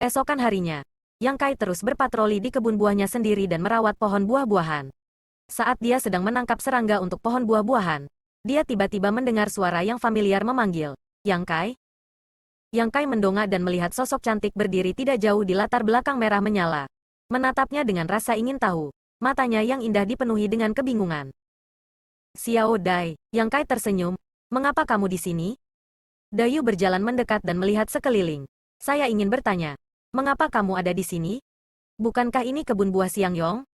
Esokan harinya, Yang Kai terus berpatroli di kebun buahnya sendiri dan merawat pohon buah-buahan. Saat dia sedang menangkap serangga untuk pohon buah-buahan, dia tiba-tiba mendengar suara yang familiar memanggil, "Yang Kai?" Yang Kai mendongak dan melihat sosok cantik berdiri tidak jauh di latar belakang merah menyala. Menatapnya dengan rasa ingin tahu. Matanya yang indah dipenuhi dengan kebingungan. "Xiao Dai," Yang Kai tersenyum. "Mengapa kamu di sini?" Dayu berjalan mendekat dan melihat sekeliling. "Saya ingin bertanya, mengapa kamu ada di sini? Bukankah ini kebun buah Siang Yong?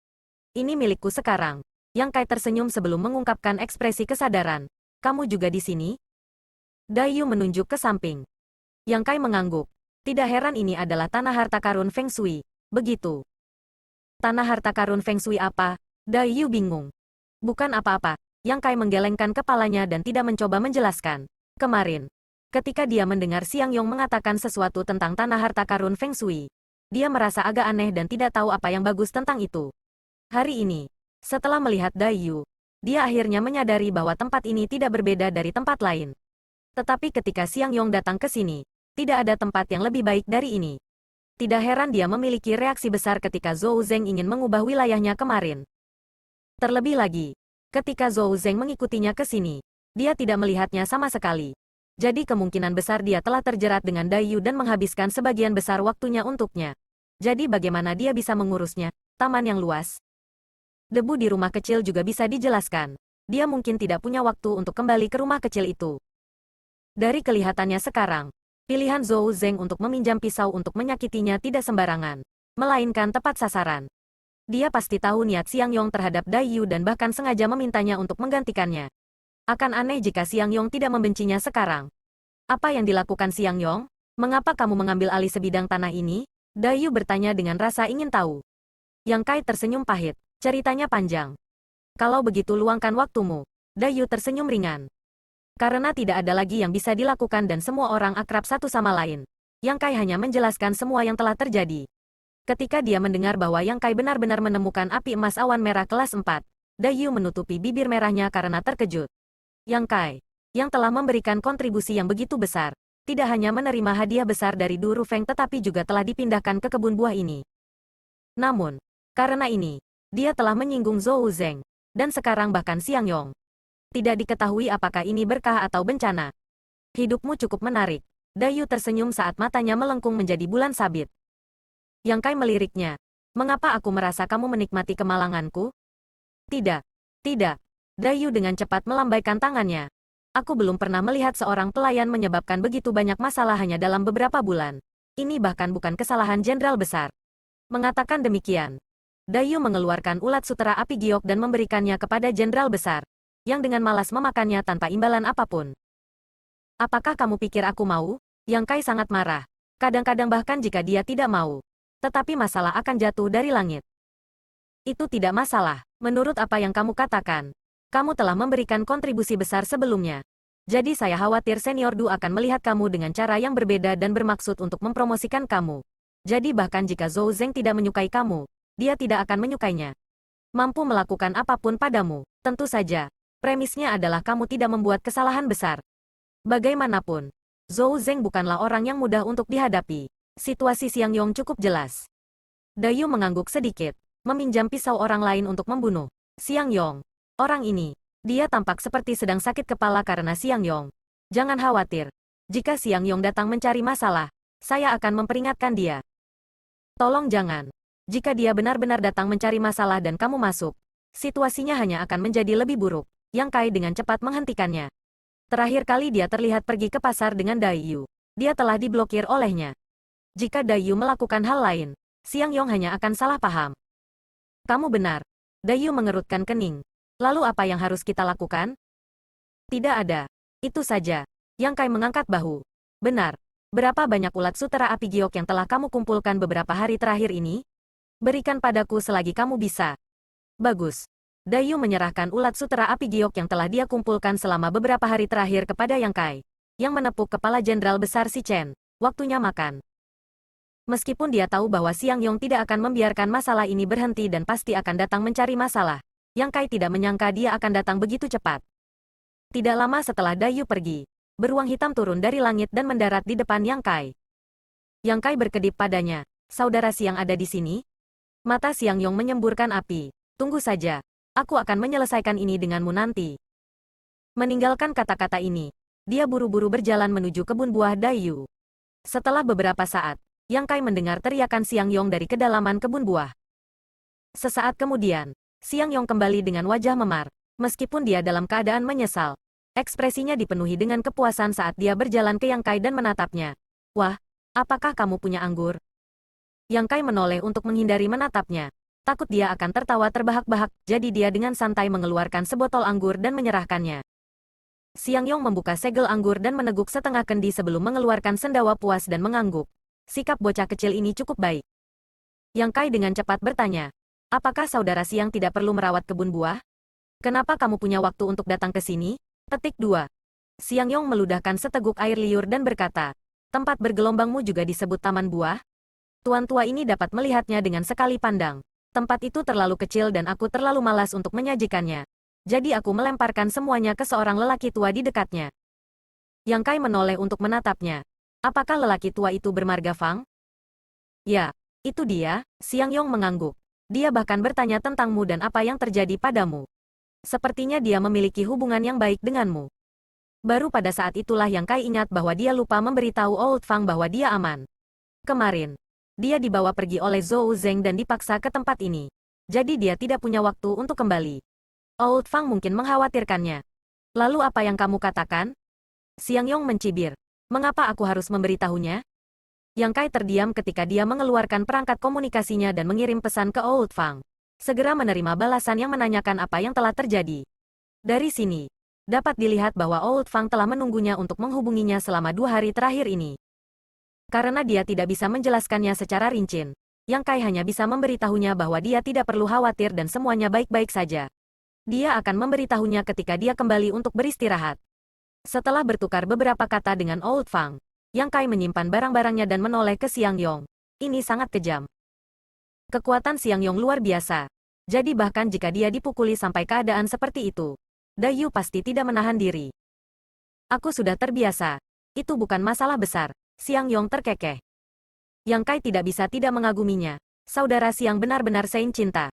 Ini milikku sekarang." Yang Kai tersenyum sebelum mengungkapkan ekspresi kesadaran. "Kamu juga di sini?" Dayu menunjuk ke samping. Yang Kai mengangguk. Tidak heran ini adalah tanah harta karun Feng Shui. Begitu. Tanah harta karun Feng Shui apa? Dayu bingung. Bukan apa-apa. Yang Kai menggelengkan kepalanya dan tidak mencoba menjelaskan. Kemarin, ketika dia mendengar Siang Yong mengatakan sesuatu tentang tanah harta karun Feng Shui, dia merasa agak aneh dan tidak tahu apa yang bagus tentang itu. Hari ini, setelah melihat Dayu, dia akhirnya menyadari bahwa tempat ini tidak berbeda dari tempat lain. Tetapi ketika Siang Yong datang ke sini, tidak ada tempat yang lebih baik dari ini. Tidak heran dia memiliki reaksi besar ketika Zhou Zeng ingin mengubah wilayahnya kemarin. Terlebih lagi, ketika Zhou Zeng mengikutinya ke sini, dia tidak melihatnya sama sekali. Jadi kemungkinan besar dia telah terjerat dengan Dayu dan menghabiskan sebagian besar waktunya untuknya. Jadi bagaimana dia bisa mengurusnya? Taman yang luas. Debu di rumah kecil juga bisa dijelaskan. Dia mungkin tidak punya waktu untuk kembali ke rumah kecil itu. Dari kelihatannya sekarang, pilihan Zhou Zeng untuk meminjam pisau untuk menyakitinya tidak sembarangan, melainkan tepat sasaran. Dia pasti tahu niat Siang Yong terhadap Dayu dan bahkan sengaja memintanya untuk menggantikannya. Akan aneh jika Siang Yong tidak membencinya sekarang. Apa yang dilakukan Siang Yong? Mengapa kamu mengambil alih sebidang tanah ini? Dayu bertanya dengan rasa ingin tahu. Yang Kai tersenyum pahit. Ceritanya panjang. Kalau begitu luangkan waktumu. Dayu tersenyum ringan. Karena tidak ada lagi yang bisa dilakukan dan semua orang akrab satu sama lain. Yang Kai hanya menjelaskan semua yang telah terjadi. Ketika dia mendengar bahwa Yang Kai benar-benar menemukan api emas awan merah kelas 4, Dayu menutupi bibir merahnya karena terkejut. Yang Kai, yang telah memberikan kontribusi yang begitu besar, tidak hanya menerima hadiah besar dari Du Rufeng tetapi juga telah dipindahkan ke kebun buah ini. Namun, karena ini, dia telah menyinggung Zhou Zeng, dan sekarang bahkan Siang Yong. Tidak diketahui apakah ini berkah atau bencana. Hidupmu cukup menarik. Dayu tersenyum saat matanya melengkung menjadi bulan sabit. Yang Kai meliriknya. Mengapa aku merasa kamu menikmati kemalanganku? Tidak. Tidak. Dayu dengan cepat melambaikan tangannya. Aku belum pernah melihat seorang pelayan menyebabkan begitu banyak masalah hanya dalam beberapa bulan. Ini bahkan bukan kesalahan jenderal besar. Mengatakan demikian, Dayu mengeluarkan ulat sutera api giok dan memberikannya kepada jenderal besar, yang dengan malas memakannya tanpa imbalan apapun. Apakah kamu pikir aku mau? Yang Kai sangat marah. Kadang-kadang bahkan jika dia tidak mau. Tetapi masalah akan jatuh dari langit. Itu tidak masalah, menurut apa yang kamu katakan. Kamu telah memberikan kontribusi besar sebelumnya. Jadi saya khawatir Senior Du akan melihat kamu dengan cara yang berbeda dan bermaksud untuk mempromosikan kamu. Jadi bahkan jika Zhou Zeng tidak menyukai kamu, dia tidak akan menyukainya. Mampu melakukan apapun padamu, tentu saja. Premisnya adalah kamu tidak membuat kesalahan besar. Bagaimanapun, Zhou Zeng bukanlah orang yang mudah untuk dihadapi. Situasi Siang Yong cukup jelas. Dayu mengangguk sedikit, meminjam pisau orang lain untuk membunuh Siang Yong. Orang ini, dia tampak seperti sedang sakit kepala karena Siang Yong. Jangan khawatir. Jika Siang Yong datang mencari masalah, saya akan memperingatkan dia. Tolong jangan. Jika dia benar-benar datang mencari masalah dan kamu masuk, situasinya hanya akan menjadi lebih buruk. Yang Kai dengan cepat menghentikannya. Terakhir kali dia terlihat pergi ke pasar dengan Dayu. Dia telah diblokir olehnya. Jika Dayu melakukan hal lain, Siang Yong hanya akan salah paham. Kamu benar. Dayu mengerutkan kening. Lalu apa yang harus kita lakukan? Tidak ada. Itu saja. Yang Kai mengangkat bahu. Benar. Berapa banyak ulat sutera api giok yang telah kamu kumpulkan beberapa hari terakhir ini? Berikan padaku selagi kamu bisa. Bagus. Dayu menyerahkan ulat sutera api giok yang telah dia kumpulkan selama beberapa hari terakhir kepada Yang Kai, yang menepuk kepala Jenderal Besar Si Chen. Waktunya makan. Meskipun dia tahu bahwa Siang Yong tidak akan membiarkan masalah ini berhenti dan pasti akan datang mencari masalah, Yang Kai tidak menyangka dia akan datang begitu cepat. Tidak lama setelah Dayu pergi, beruang hitam turun dari langit dan mendarat di depan Yang Kai. Yang Kai berkedip padanya. Saudara Siang ada di sini? Mata Siang Yong menyemburkan api. Tunggu saja. Aku akan menyelesaikan ini denganmu nanti. Meninggalkan kata-kata ini, dia buru-buru berjalan menuju kebun buah Dayu. Setelah beberapa saat, Yang Kai mendengar teriakan Siang Yong dari kedalaman kebun buah. Sesaat kemudian, Siang Yong kembali dengan wajah memar. Meskipun dia dalam keadaan menyesal, ekspresinya dipenuhi dengan kepuasan saat dia berjalan ke Yang Kai dan menatapnya. Wah, apakah kamu punya anggur? Yang Kai menoleh untuk menghindari menatapnya. Takut dia akan tertawa terbahak-bahak, jadi dia dengan santai mengeluarkan sebotol anggur dan menyerahkannya. Siang Yong membuka segel anggur dan meneguk setengah kendi sebelum mengeluarkan sendawa puas dan mengangguk. Sikap bocah kecil ini cukup baik. Yang Kai dengan cepat bertanya, apakah saudara Siang tidak perlu merawat kebun buah? Kenapa kamu punya waktu untuk datang ke sini? Petik 2. Siang Yong meludahkan seteguk air liur dan berkata, tempat bergelombangmu juga disebut taman buah? Tuan tua ini dapat melihatnya dengan sekali pandang. Tempat itu terlalu kecil dan aku terlalu malas untuk menyajikannya. Jadi aku melemparkan semuanya ke seorang lelaki tua di dekatnya. Yang Kai menoleh untuk menatapnya. Apakah lelaki tua itu bermarga Fang? Ya, itu dia, Siang Yong mengangguk. Dia bahkan bertanya tentangmu dan apa yang terjadi padamu. Sepertinya dia memiliki hubungan yang baik denganmu. Baru pada saat itulah Yang Kai ingat bahwa dia lupa memberitahu Old Fang bahwa dia aman. Kemarin, dia dibawa pergi oleh Zhou Zeng dan dipaksa ke tempat ini. Jadi dia tidak punya waktu untuk kembali. Old Fang mungkin mengkhawatirkannya. Lalu apa yang kamu katakan? Siang Yong mencibir. Mengapa aku harus memberitahunya? Yang Kai terdiam ketika dia mengeluarkan perangkat komunikasinya dan mengirim pesan ke Old Fang. Segera menerima balasan yang menanyakan apa yang telah terjadi. Dari sini, dapat dilihat bahwa Old Fang telah menunggunya untuk menghubunginya selama 2 hari terakhir ini. Karena dia tidak bisa menjelaskannya secara rinci, Yang Kai hanya bisa memberitahunya bahwa dia tidak perlu khawatir dan semuanya baik-baik saja. Dia akan memberitahunya ketika dia kembali untuk beristirahat. Setelah bertukar beberapa kata dengan Old Fang, Yang Kai menyimpan barang-barangnya dan menoleh ke Siang Yong. Ini sangat kejam. Kekuatan Siang Yong luar biasa. Jadi bahkan jika dia dipukuli sampai keadaan seperti itu, Dayu pasti tidak menahan diri. Aku sudah terbiasa. Itu bukan masalah besar. Siang Yong terkekeh. Yang Kai tidak bisa tidak mengaguminya. Saudara Siang benar-benar saint cinta.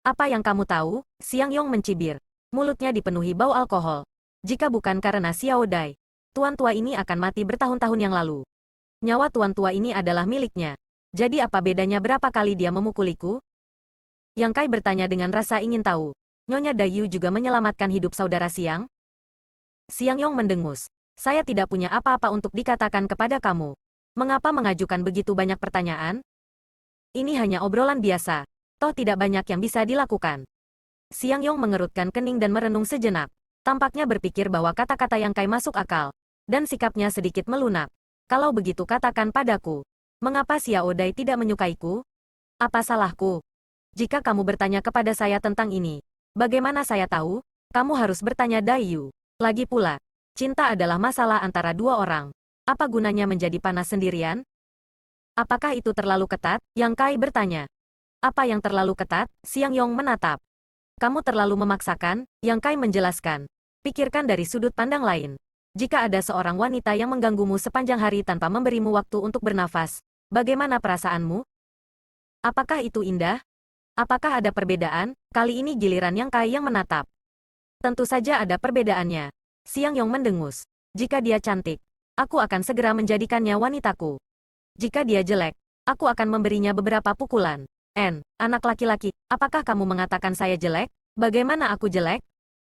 Apa yang kamu tahu? Siang Yong mencibir. Mulutnya dipenuhi bau alkohol. Jika bukan karena Xiao Dai, tuan tua ini akan mati bertahun-tahun yang lalu. Nyawa tuan tua ini adalah miliknya. Jadi apa bedanya berapa kali dia memukuliku? Yang Kai bertanya dengan rasa ingin tahu. Nyonya Dayu juga menyelamatkan hidup saudara Siang? Siang Yong mendengus. Saya tidak punya apa-apa untuk dikatakan kepada kamu. Mengapa mengajukan begitu banyak pertanyaan? Ini hanya obrolan biasa. Toh tidak banyak yang bisa dilakukan. Siang Yong mengerutkan kening dan merenung sejenak. Tampaknya berpikir bahwa kata-kata Yang Kai masuk akal. Dan sikapnya sedikit melunak. Kalau begitu katakan padaku. Mengapa Xiao Dai tidak menyukaiku? Apa salahku? Jika kamu bertanya kepada saya tentang ini, bagaimana saya tahu? Kamu harus bertanya Dayu. Lagi pula, cinta adalah masalah antara dua orang. Apa gunanya menjadi panas sendirian? Apakah itu terlalu ketat? Yang Kai bertanya. Apa yang terlalu ketat? Siang Yong menatap. Kamu terlalu memaksakan, Yang Kai menjelaskan. Pikirkan dari sudut pandang lain. Jika ada seorang wanita yang mengganggumu sepanjang hari tanpa memberimu waktu untuk bernafas, bagaimana perasaanmu? Apakah itu indah? Apakah ada perbedaan? Kali ini giliran Yang Kai yang menatap. Tentu saja ada perbedaannya. Siang Yong mendengus. Jika dia cantik, aku akan segera menjadikannya wanitaku. Jika dia jelek, aku akan memberinya beberapa pukulan. Anak laki-laki, apakah kamu mengatakan saya jelek? Bagaimana aku jelek?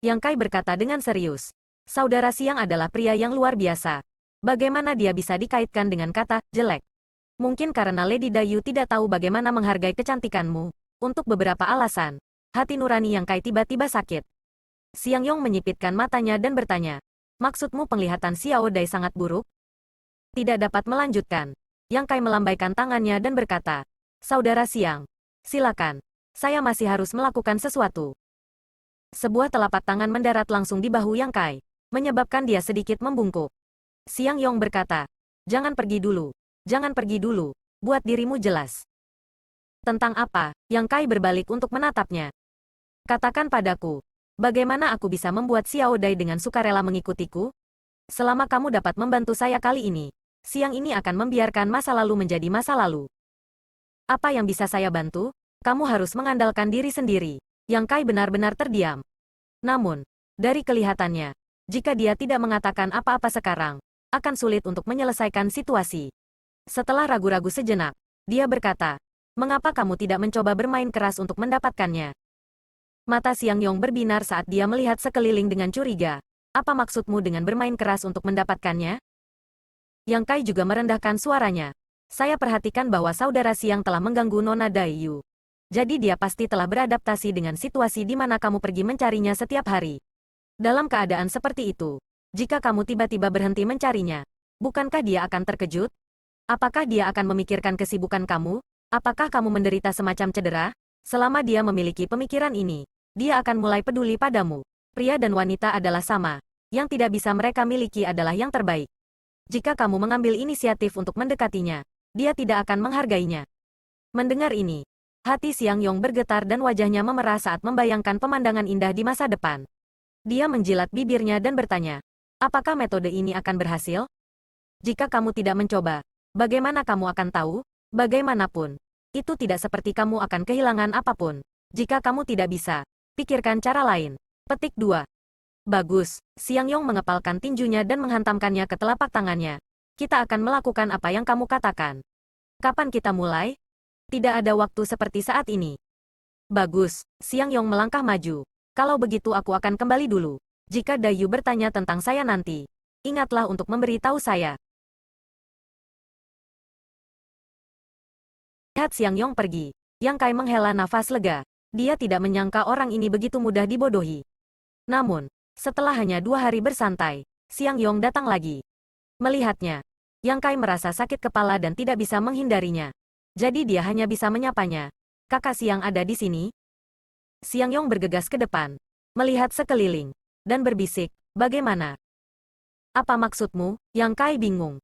Yang Kai berkata dengan serius. Saudara Siang adalah pria yang luar biasa. Bagaimana dia bisa dikaitkan dengan kata jelek? Mungkin karena Lady Dayu tidak tahu bagaimana menghargai kecantikanmu. Untuk beberapa alasan, hati nurani Yang Kai tiba-tiba sakit. Siang Yong menyipitkan matanya dan bertanya. Maksudmu penglihatan Xiao Dai sangat buruk? Tidak dapat melanjutkan. Yang Kai melambaikan tangannya dan berkata. Saudara Siang, silakan. Saya masih harus melakukan sesuatu. Sebuah telapak tangan mendarat langsung di bahu Yang Kai, menyebabkan dia sedikit membungkuk. Siang Yong berkata, jangan pergi dulu. Jangan pergi dulu. Buat dirimu jelas. Tentang apa? Yang Kai berbalik untuk menatapnya. Katakan padaku, bagaimana aku bisa membuat Xiao Dai dengan sukarela mengikutiku? Selama kamu dapat membantu saya kali ini, siang ini akan membiarkan masa lalu menjadi masa lalu. Apa yang bisa saya bantu? Kamu harus mengandalkan diri sendiri. Yang Kai benar-benar terdiam. Namun, dari kelihatannya, jika dia tidak mengatakan apa-apa sekarang, akan sulit untuk menyelesaikan situasi. Setelah ragu-ragu sejenak, dia berkata, "Mengapa kamu tidak mencoba bermain keras untuk mendapatkannya?" Mata Siang Yong berbinar saat dia melihat sekeliling dengan curiga. "Apa maksudmu dengan bermain keras untuk mendapatkannya?" Yang Kai juga merendahkan suaranya. "Saya perhatikan bahwa saudara Siang telah mengganggu Nona Daiyu. Jadi dia pasti telah beradaptasi dengan situasi di mana kamu pergi mencarinya setiap hari. Dalam keadaan seperti itu, jika kamu tiba-tiba berhenti mencarinya, bukankah dia akan terkejut? Apakah dia akan memikirkan kesibukan kamu? Apakah kamu menderita semacam cedera? Selama dia memiliki pemikiran ini, dia akan mulai peduli padamu. Pria dan wanita adalah sama. Yang tidak bisa mereka miliki adalah yang terbaik. Jika kamu mengambil inisiatif untuk mendekatinya, dia tidak akan menghargainya." Mendengar ini, hati Siang Yong bergetar dan wajahnya memerah saat membayangkan pemandangan indah di masa depan. Dia menjilat bibirnya dan bertanya, "Apakah metode ini akan berhasil? Jika kamu tidak mencoba, bagaimana kamu akan tahu? Bagaimanapun, itu tidak seperti kamu akan kehilangan apapun. Jika kamu tidak bisa, pikirkan cara lain." Petik 2. Bagus. Siang Yong mengepalkan tinjunya dan menghantamkannya ke telapak tangannya. "Kita akan melakukan apa yang kamu katakan. Kapan kita mulai? Tidak ada waktu seperti saat ini." "Bagus." Siang Yong melangkah maju. "Kalau begitu aku akan kembali dulu. Jika Dayu bertanya tentang saya nanti, ingatlah untuk memberi tahu saya." Lihat Siang Yong pergi. Yang Kai menghela nafas lega. Dia tidak menyangka orang ini begitu mudah dibodohi. Namun, setelah hanya 2 hari bersantai, Siang Yong datang lagi. Melihatnya, Yang Kai merasa sakit kepala dan tidak bisa menghindarinya. Jadi dia hanya bisa menyapanya. "Kakak Siang ada di sini?" Siang Yong bergegas ke depan, melihat sekeliling, dan berbisik, "Bagaimana? Apa maksudmu?" Yang Kai bingung.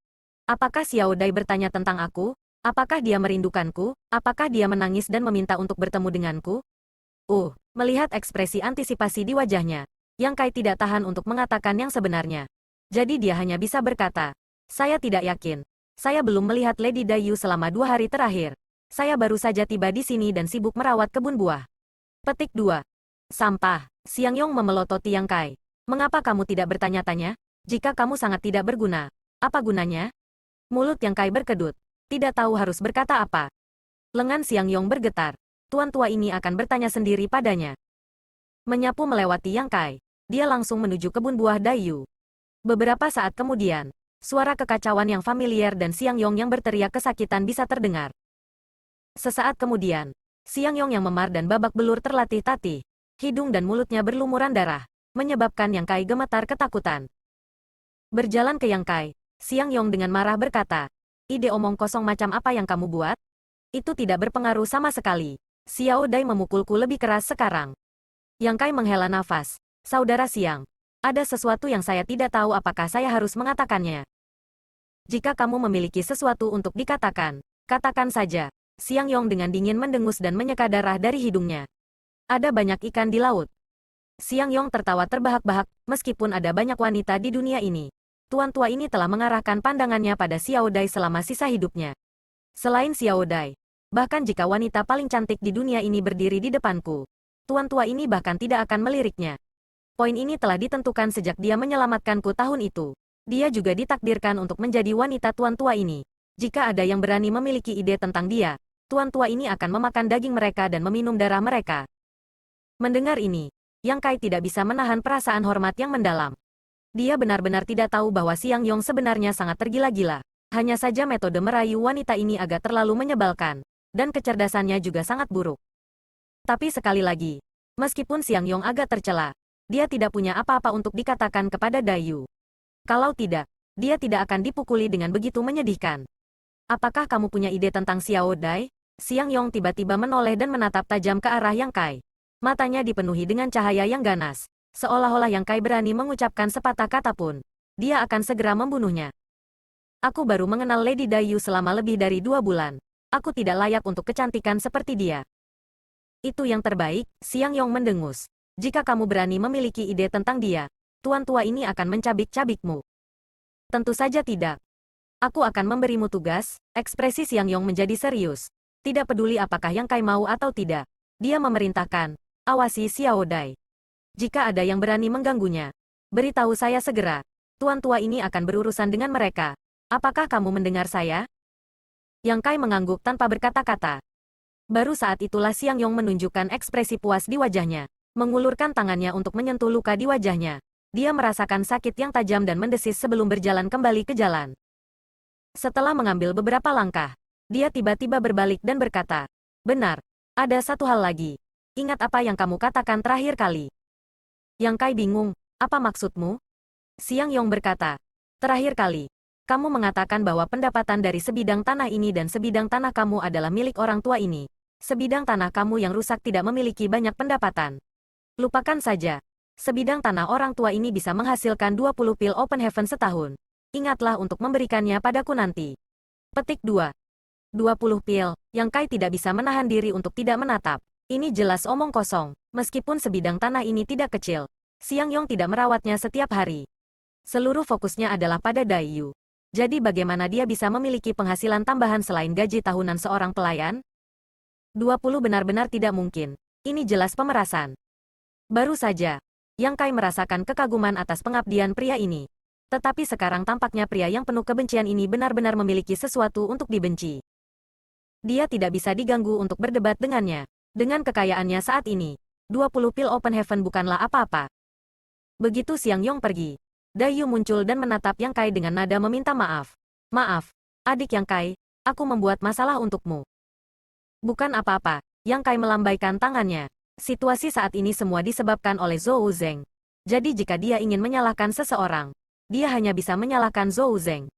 Apakah Xiao Dai bertanya tentang aku? Apakah dia merindukanku? Apakah dia menangis dan meminta untuk bertemu denganku? Melihat ekspresi antisipasi di wajahnya, Yang Kai tidak tahan untuk mengatakan yang sebenarnya. Jadi dia hanya bisa berkata, "Saya tidak yakin. Saya belum melihat Lady Dayu selama 2 hari terakhir. Saya baru saja tiba di sini dan sibuk merawat kebun buah." Petik 2. Sampah. Siang Yong memelototi Yang Kai. "Mengapa kamu tidak bertanya-tanya? Jika kamu sangat tidak berguna, apa gunanya?" Mulut Yang Kai berkedut. Tidak tahu harus berkata apa. Lengan Siang Yong bergetar. Tuan tua ini akan bertanya sendiri padanya. Menyapu melewati Yang Kai, dia langsung menuju kebun buah Dayu. Beberapa saat kemudian, suara kekacauan yang familiar dan Siang Yong yang berteriak kesakitan bisa terdengar. Sesaat kemudian, Siang Yong yang memar dan babak belur terlatih-tatih, hidung dan mulutnya berlumuran darah, menyebabkan Yang Kai gemetar ketakutan. Berjalan ke Yang Kai, Siang Yong dengan marah berkata, "Ide omong kosong macam apa yang kamu buat? Itu tidak berpengaruh sama sekali. Xiao Dai memukulku lebih keras sekarang." Yang Kai menghela nafas. "Saudara Siang, ada sesuatu yang saya tidak tahu apakah saya harus mengatakannya. Jika kamu memiliki sesuatu untuk dikatakan, katakan saja." Siang Yong dengan dingin mendengus dan menyeka darah dari hidungnya. "Ada banyak ikan di laut." Siang Yong tertawa terbahak-bahak, "Meskipun ada banyak wanita di dunia ini, tuan tua ini telah mengarahkan pandangannya pada Xiao Dai selama sisa hidupnya. Selain Xiao Dai, bahkan jika wanita paling cantik di dunia ini berdiri di depanku, tuan tua ini bahkan tidak akan meliriknya. Poin ini telah ditentukan sejak dia menyelamatkanku tahun itu. Dia juga ditakdirkan untuk menjadi wanita tuan tua ini. Jika ada yang berani memiliki ide tentang dia, tuan tua ini akan memakan daging mereka dan meminum darah mereka." Mendengar ini, Yang Kai tidak bisa menahan perasaan hormat yang mendalam. Dia benar-benar tidak tahu bahwa Siang Yong sebenarnya sangat tergila-gila. Hanya saja metode merayu wanita ini agak terlalu menyebalkan, dan kecerdasannya juga sangat buruk. Tapi sekali lagi, meskipun Siang Yong agak tercela, dia tidak punya apa-apa untuk dikatakan kepada Dayu. Kalau tidak, dia tidak akan dipukuli dengan begitu menyedihkan. "Apakah kamu punya ide tentang Xiao Dai?" Siang Yong tiba-tiba menoleh dan menatap tajam ke arah Yang Kai. Matanya dipenuhi dengan cahaya yang ganas, seolah-olah Yang Kai berani mengucapkan sepatah kata pun, dia akan segera membunuhnya. "Aku baru mengenal Lady Dayu selama lebih dari 2 bulan. Aku tidak layak untuk kecantikan seperti dia." "Itu yang terbaik," Siang Yong mendengus. "Jika kamu berani memiliki ide tentang dia, tuan tua ini akan mencabik-cabikmu." "Tentu saja tidak. Aku akan memberimu tugas. Ekspresi Xiang Yong menjadi serius. Tidak peduli apakah Yang Kai mau atau tidak. Dia memerintahkan, awasi Xiao Dai. Jika ada yang berani mengganggunya, beritahu saya segera. Tuan tua ini akan berurusan dengan mereka. Apakah kamu mendengar saya? Yang Kai mengangguk tanpa berkata-kata. Baru saat itulah Xiang Yong menunjukkan ekspresi puas di wajahnya. Mengulurkan tangannya untuk menyentuh luka di wajahnya. Dia merasakan sakit yang tajam dan mendesis sebelum berjalan kembali ke jalan. Setelah mengambil beberapa langkah, dia tiba-tiba berbalik dan berkata, benar, ada satu hal lagi. Ingat apa yang kamu katakan terakhir kali. Yang Kai bingung, apa maksudmu? Xiang Yong berkata, terakhir kali, kamu mengatakan bahwa pendapatan dari sebidang tanah ini dan sebidang tanah kamu adalah milik orang tua ini. Sebidang tanah kamu yang rusak tidak memiliki banyak pendapatan. Lupakan saja. Sebidang tanah orang tua ini bisa menghasilkan 20 pil Open Heaven setahun. Ingatlah untuk memberikannya padaku nanti. Petik 2. 20 pil, Yang Kai tidak bisa menahan diri untuk tidak menatap. Ini jelas omong kosong. Meskipun sebidang tanah ini tidak kecil, Xiang Yong tidak merawatnya setiap hari. Seluruh fokusnya adalah pada Dai Yu. Jadi bagaimana dia bisa memiliki penghasilan tambahan selain gaji tahunan seorang pelayan? 20 benar-benar tidak mungkin. Ini jelas pemerasan. Baru saja, Yang Kai merasakan kekaguman atas pengabdian pria ini. Tetapi sekarang tampaknya pria yang penuh kebencian ini benar-benar memiliki sesuatu untuk dibenci. Dia tidak bisa diganggu untuk berdebat dengannya. Dengan kekayaannya saat ini, 20 pil Open Heaven bukanlah apa-apa. Begitu Xiang Yong pergi, Dai Yu muncul dan menatap Yang Kai dengan nada meminta maaf. Maaf, adik Yang Kai, aku membuat masalah untukmu. Bukan apa-apa, Yang Kai melambaikan tangannya. Situasi saat ini semua disebabkan oleh Zhou Zeng. Jadi jika dia ingin menyalahkan seseorang, dia hanya bisa menyalahkan Zhou Zeng.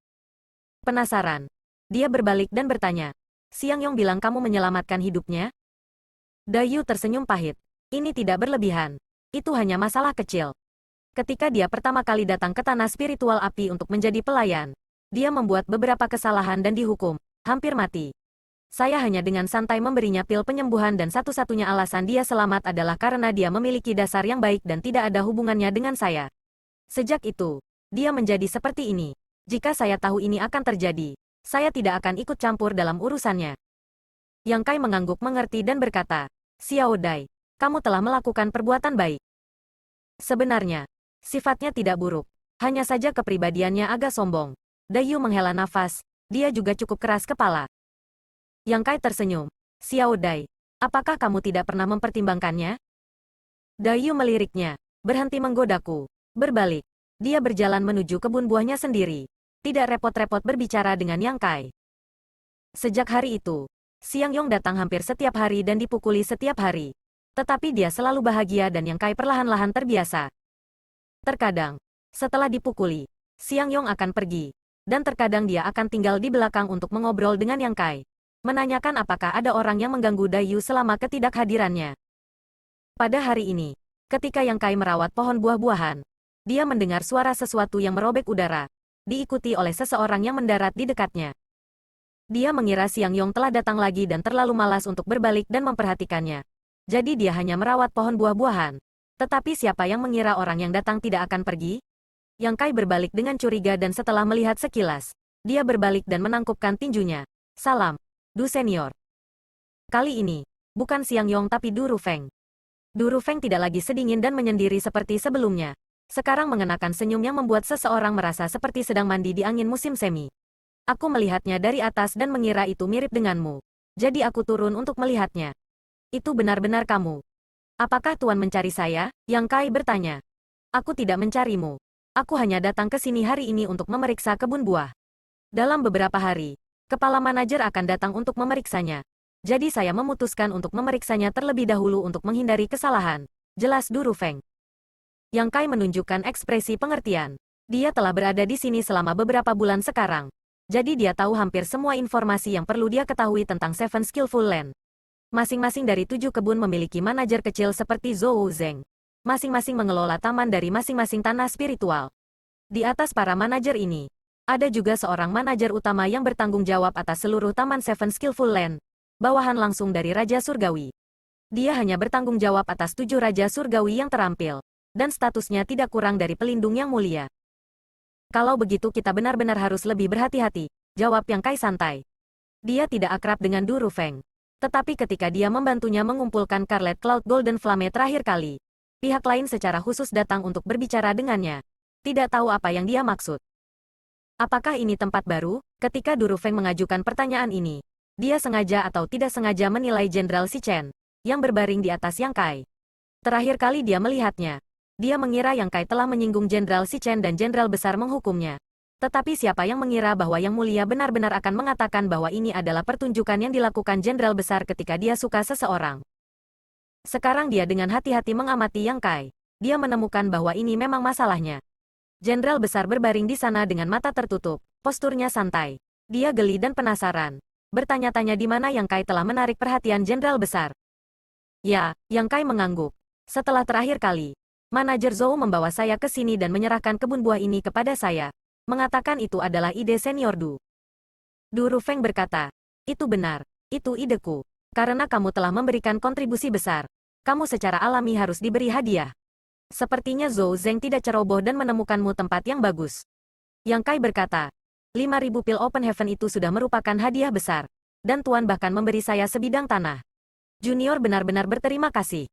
Penasaran. Dia berbalik dan bertanya, Xiang Yong bilang kamu menyelamatkan hidupnya? Dai Yu tersenyum pahit. Ini tidak berlebihan. Itu hanya masalah kecil. Ketika dia pertama kali datang ke tanah spiritual api untuk menjadi pelayan, dia membuat beberapa kesalahan dan dihukum, hampir mati. Saya hanya dengan santai memberinya pil penyembuhan dan satu-satunya alasan dia selamat adalah karena dia memiliki dasar yang baik dan tidak ada hubungannya dengan saya. Sejak itu, dia menjadi seperti ini. Jika saya tahu ini akan terjadi, saya tidak akan ikut campur dalam urusannya. Yang Kai mengangguk mengerti dan berkata, Xiao Dai, kamu telah melakukan perbuatan baik. Sebenarnya, sifatnya tidak buruk. Hanya saja kepribadiannya agak sombong. Dai Yu menghela nafas, dia juga cukup keras kepala. Yang Kai tersenyum. Xiao Dai, apakah kamu tidak pernah mempertimbangkannya? Dai Yu meliriknya, berhenti menggodaku. Berbalik, dia berjalan menuju kebun buahnya sendiri. Tidak repot-repot berbicara dengan Yang Kai. Sejak hari itu, Xiang Yong datang hampir setiap hari dan dipukuli setiap hari. Tetapi dia selalu bahagia dan Yang Kai perlahan-lahan terbiasa. Terkadang, setelah dipukuli, Xiang Yong akan pergi. Dan terkadang dia akan tinggal di belakang untuk mengobrol dengan Yang Kai. Menanyakan apakah ada orang yang mengganggu Dai Yu selama ketidakhadirannya. Pada hari ini, ketika Yang Kai merawat pohon buah-buahan, dia mendengar suara sesuatu yang merobek udara, diikuti oleh seseorang yang mendarat di dekatnya. Dia mengira Xiang Yong telah datang lagi dan terlalu malas untuk berbalik dan memperhatikannya. Jadi dia hanya merawat pohon buah-buahan. Tetapi siapa yang mengira orang yang datang tidak akan pergi? Yang Kai berbalik dengan curiga dan setelah melihat sekilas, dia berbalik dan menangkupkan tinjunya. Salam, Du Senior. Kali ini, bukan Xiang Yong tapi Du Rufeng. Du Rufeng tidak lagi sedingin dan menyendiri seperti sebelumnya. Sekarang mengenakan senyum yang membuat seseorang merasa seperti sedang mandi di angin musim semi. Aku melihatnya dari atas dan mengira itu mirip denganmu. Jadi aku turun untuk melihatnya. Itu benar-benar kamu. Apakah Tuan mencari saya? Yang Kai bertanya. Aku tidak mencarimu. Aku hanya datang ke sini hari ini untuk memeriksa kebun buah. Dalam beberapa hari, kepala manajer akan datang untuk memeriksanya. Jadi saya memutuskan untuk memeriksanya terlebih dahulu untuk menghindari kesalahan. Jelas Du Rufeng. Yang Kai menunjukkan ekspresi pengertian. Dia telah berada di sini selama beberapa bulan sekarang. Jadi dia tahu hampir semua informasi yang perlu dia ketahui tentang Seven Skillful Land. Masing-masing dari 7 kebun memiliki manajer kecil seperti Zhou Zeng. Masing-masing mengelola taman dari masing-masing tanah spiritual. Di atas para manajer ini, ada juga seorang manajer utama yang bertanggung jawab atas seluruh taman Seven Skillful Land. Bawahan langsung dari Raja Surgawi. Dia hanya bertanggung jawab atas 7 Raja Surgawi yang terampil. Dan statusnya tidak kurang dari pelindung yang mulia. Kalau begitu kita benar-benar harus lebih berhati-hati, jawab Yang Kai santai. Dia tidak akrab dengan Du Rufeng. Tetapi ketika dia membantunya mengumpulkan Scarlet Cloud Golden Flame terakhir kali, pihak lain secara khusus datang untuk berbicara dengannya. Tidak tahu apa yang dia maksud. Apakah ini tempat baru? Ketika Du Rufeng mengajukan pertanyaan ini, dia sengaja atau tidak sengaja menilai Jenderal Si Chen, yang berbaring di atas Yang Kai. Terakhir kali dia melihatnya, dia mengira Yang Kai telah menyinggung Jenderal Si Chen dan Jenderal Besar menghukumnya. Tetapi siapa yang mengira bahwa Yang Mulia benar-benar akan mengatakan bahwa ini adalah pertunjukan yang dilakukan Jenderal Besar ketika dia suka seseorang. Sekarang dia dengan hati-hati mengamati Yang Kai. Dia menemukan bahwa ini memang masalahnya. Jenderal Besar berbaring di sana dengan mata tertutup, posturnya santai. Dia geli dan penasaran. Bertanya-tanya di mana Yang Kai telah menarik perhatian Jenderal Besar. Ya, Yang Kai mengangguk. Setelah terakhir kali, manajer Zhou membawa saya ke sini dan menyerahkan kebun buah ini kepada saya. Mengatakan itu adalah ide senior Du. Du Rufeng berkata, itu benar, itu ideku. Karena kamu telah memberikan kontribusi besar, kamu secara alami harus diberi hadiah. Sepertinya Zhou Zeng tidak ceroboh dan menemukanmu tempat yang bagus. Yang Kai berkata, 5.000 pil Open Heaven itu sudah merupakan hadiah besar. Dan Tuan bahkan memberi saya sebidang tanah. Junior benar-benar berterima kasih.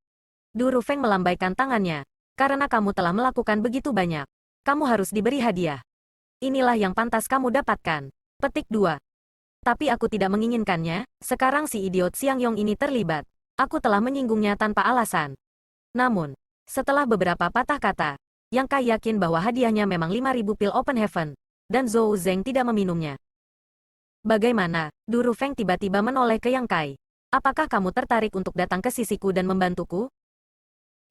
Du Rufeng melambaikan tangannya. Karena kamu telah melakukan begitu banyak, kamu harus diberi hadiah. Inilah yang pantas kamu dapatkan. Petik 2. Tapi aku tidak menginginkannya, sekarang si idiot Xiang Yong ini terlibat. Aku telah menyinggungnya tanpa alasan. Namun, setelah beberapa patah kata, Yang Kai yakin bahwa hadiahnya memang 5.000 pil Open Heaven, dan Zhou Zeng tidak meminumnya. Bagaimana? Du Rufeng tiba-tiba menoleh ke Yang Kai. Apakah kamu tertarik untuk datang ke sisiku dan membantuku?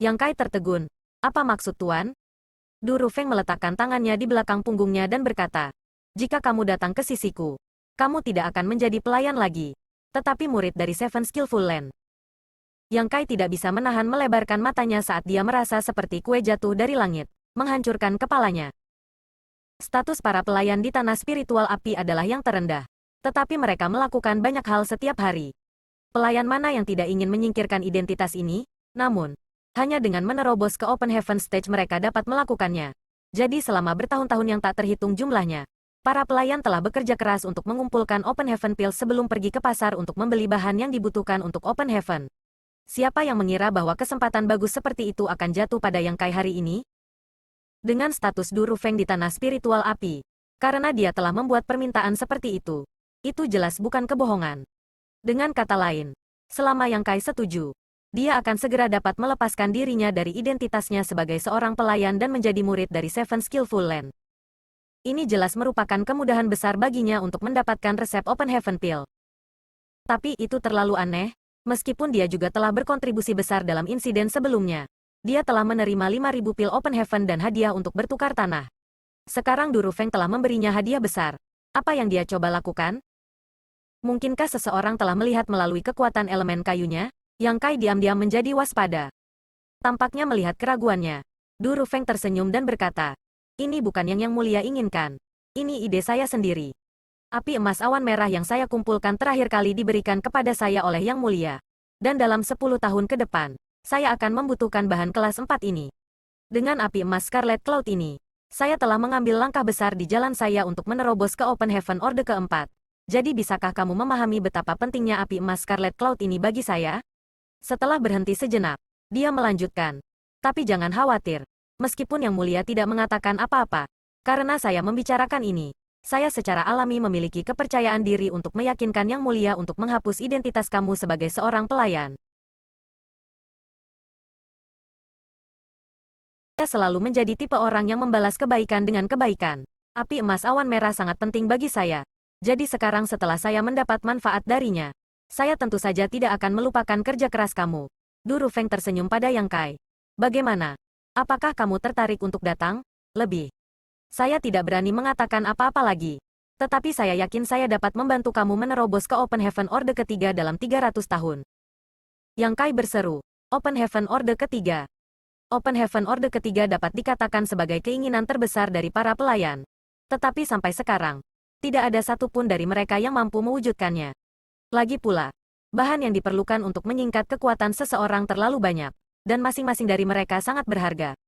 Yang Kai tertegun. Apa maksud Tuan? Du Rufeng meletakkan tangannya di belakang punggungnya dan berkata, jika kamu datang ke sisiku, kamu tidak akan menjadi pelayan lagi, tetapi murid dari Seven Skillful Land. Yang Kai tidak bisa menahan melebarkan matanya saat dia merasa seperti kue jatuh dari langit, menghancurkan kepalanya. Status para pelayan di tanah spiritual api adalah yang terendah, tetapi mereka melakukan banyak hal setiap hari. Pelayan mana yang tidak ingin menyingkirkan identitas ini? Namun, hanya dengan menerobos ke Open Heaven Stage mereka dapat melakukannya. Jadi selama bertahun-tahun yang tak terhitung jumlahnya, para pelayan telah bekerja keras untuk mengumpulkan Open Heaven Pills sebelum pergi ke pasar untuk membeli bahan yang dibutuhkan untuk Open Heaven. Siapa yang mengira bahwa kesempatan bagus seperti itu akan jatuh pada Yang Kai hari ini? Dengan status Du Rufeng di tanah spiritual api, karena dia telah membuat permintaan seperti itu jelas bukan kebohongan. Dengan kata lain, selama Yang Kai setuju, dia akan segera dapat melepaskan dirinya dari identitasnya sebagai seorang pelayan dan menjadi murid dari Seven Skillful Land. Ini jelas merupakan kemudahan besar baginya untuk mendapatkan resep Open Heaven Pill. Tapi itu terlalu aneh, meskipun dia juga telah berkontribusi besar dalam insiden sebelumnya. Dia telah menerima 5.000 pil Open Heaven dan hadiah untuk bertukar tanah. Sekarang Du Rufeng telah memberinya hadiah besar. Apa yang dia coba lakukan? Mungkinkah seseorang telah melihat melalui kekuatan elemen kayunya? Yang Kai diam-diam menjadi waspada. Tampaknya melihat keraguannya, Du Rufeng tersenyum dan berkata, ini bukan yang Mulia inginkan. Ini ide saya sendiri. Api emas awan merah yang saya kumpulkan terakhir kali diberikan kepada saya oleh Yang Mulia. Dan dalam 10 tahun ke depan, saya akan membutuhkan bahan kelas 4 ini. Dengan api emas Scarlet Cloud ini, saya telah mengambil langkah besar di jalan saya untuk menerobos ke Open Heaven Orde keempat. Jadi bisakah kamu memahami betapa pentingnya api emas Scarlet Cloud ini bagi saya? Setelah berhenti sejenak, dia melanjutkan. Tapi jangan khawatir, meskipun Yang Mulia tidak mengatakan apa-apa, karena saya membicarakan ini, saya secara alami memiliki kepercayaan diri untuk meyakinkan Yang Mulia untuk menghapus identitas kamu sebagai seorang pelayan. Saya selalu menjadi tipe orang yang membalas kebaikan dengan kebaikan. Api emas awan merah sangat penting bagi saya. Jadi sekarang setelah saya mendapat manfaat darinya, saya tentu saja tidak akan melupakan kerja keras kamu. Du Rufeng tersenyum pada Yang Kai. Bagaimana? Apakah kamu tertarik untuk datang? Lebih. Saya tidak berani mengatakan apa-apa lagi. Tetapi saya yakin saya dapat membantu kamu menerobos ke Open Heaven Orde ketiga dalam 300 tahun. Yang Kai berseru. Open Heaven Orde ketiga. Open Heaven Orde ketiga dapat dikatakan sebagai keinginan terbesar dari para pelayan. Tetapi sampai sekarang, tidak ada satupun dari mereka yang mampu mewujudkannya. Lagi pula, bahan yang diperlukan untuk menyingkat kekuatan seseorang terlalu banyak, dan masing-masing dari mereka sangat berharga.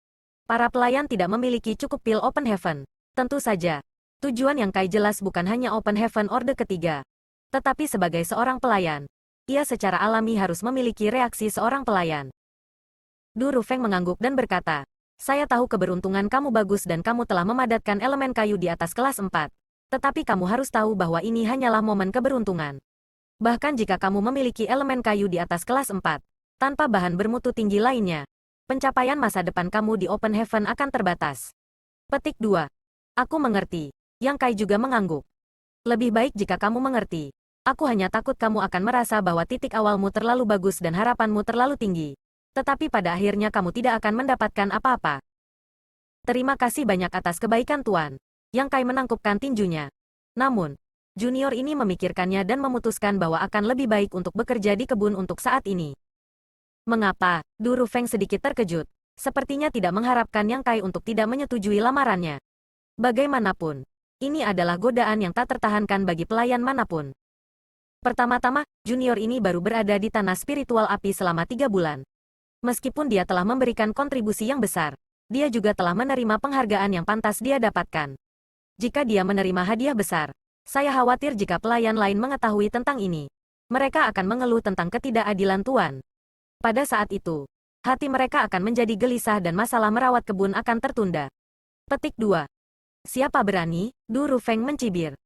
Para pelayan tidak memiliki cukup pil Open Heaven, Tentu saja, tujuan Yang Kai jelas bukan hanya Open Heaven Orde ketiga. Tetapi sebagai seorang pelayan, ia secara alami harus memiliki reaksi seorang pelayan. Du Rufeng mengangguk dan berkata, saya tahu keberuntungan kamu bagus dan kamu telah memadatkan elemen kayu di atas kelas 4. Tetapi kamu harus tahu bahwa ini hanyalah momen keberuntungan. Bahkan jika kamu memiliki elemen kayu di atas kelas 4, tanpa bahan bermutu tinggi lainnya, pencapaian masa depan kamu di Open Heaven akan terbatas. Petik 2. Aku mengerti. Yang Kai juga mengangguk. Lebih baik jika kamu mengerti. Aku hanya takut kamu akan merasa bahwa titik awalmu terlalu bagus dan harapanmu terlalu tinggi. Tetapi pada akhirnya kamu tidak akan mendapatkan apa-apa. Terima kasih banyak atas kebaikan Tuan. Yang Kai menangkupkan tinjunya. Namun, junior ini memikirkannya dan memutuskan bahwa akan lebih baik untuk bekerja di kebun untuk saat ini. Mengapa? Du Rufeng sedikit terkejut. Sepertinya tidak mengharapkan Yang Kai untuk tidak menyetujui lamarannya. Bagaimanapun, ini adalah godaan yang tak tertahankan bagi pelayan manapun. Pertama-tama, junior ini baru berada di tanah spiritual api selama 3 bulan. Meskipun dia telah memberikan kontribusi yang besar, dia juga telah menerima penghargaan yang pantas dia dapatkan. Jika dia menerima hadiah besar, saya khawatir jika pelayan lain mengetahui tentang ini. Mereka akan mengeluh tentang ketidakadilan Tuan. Pada saat itu, hati mereka akan menjadi gelisah dan masalah merawat kebun akan tertunda. Petik 2. Siapa berani? Du Rufeng mencibir.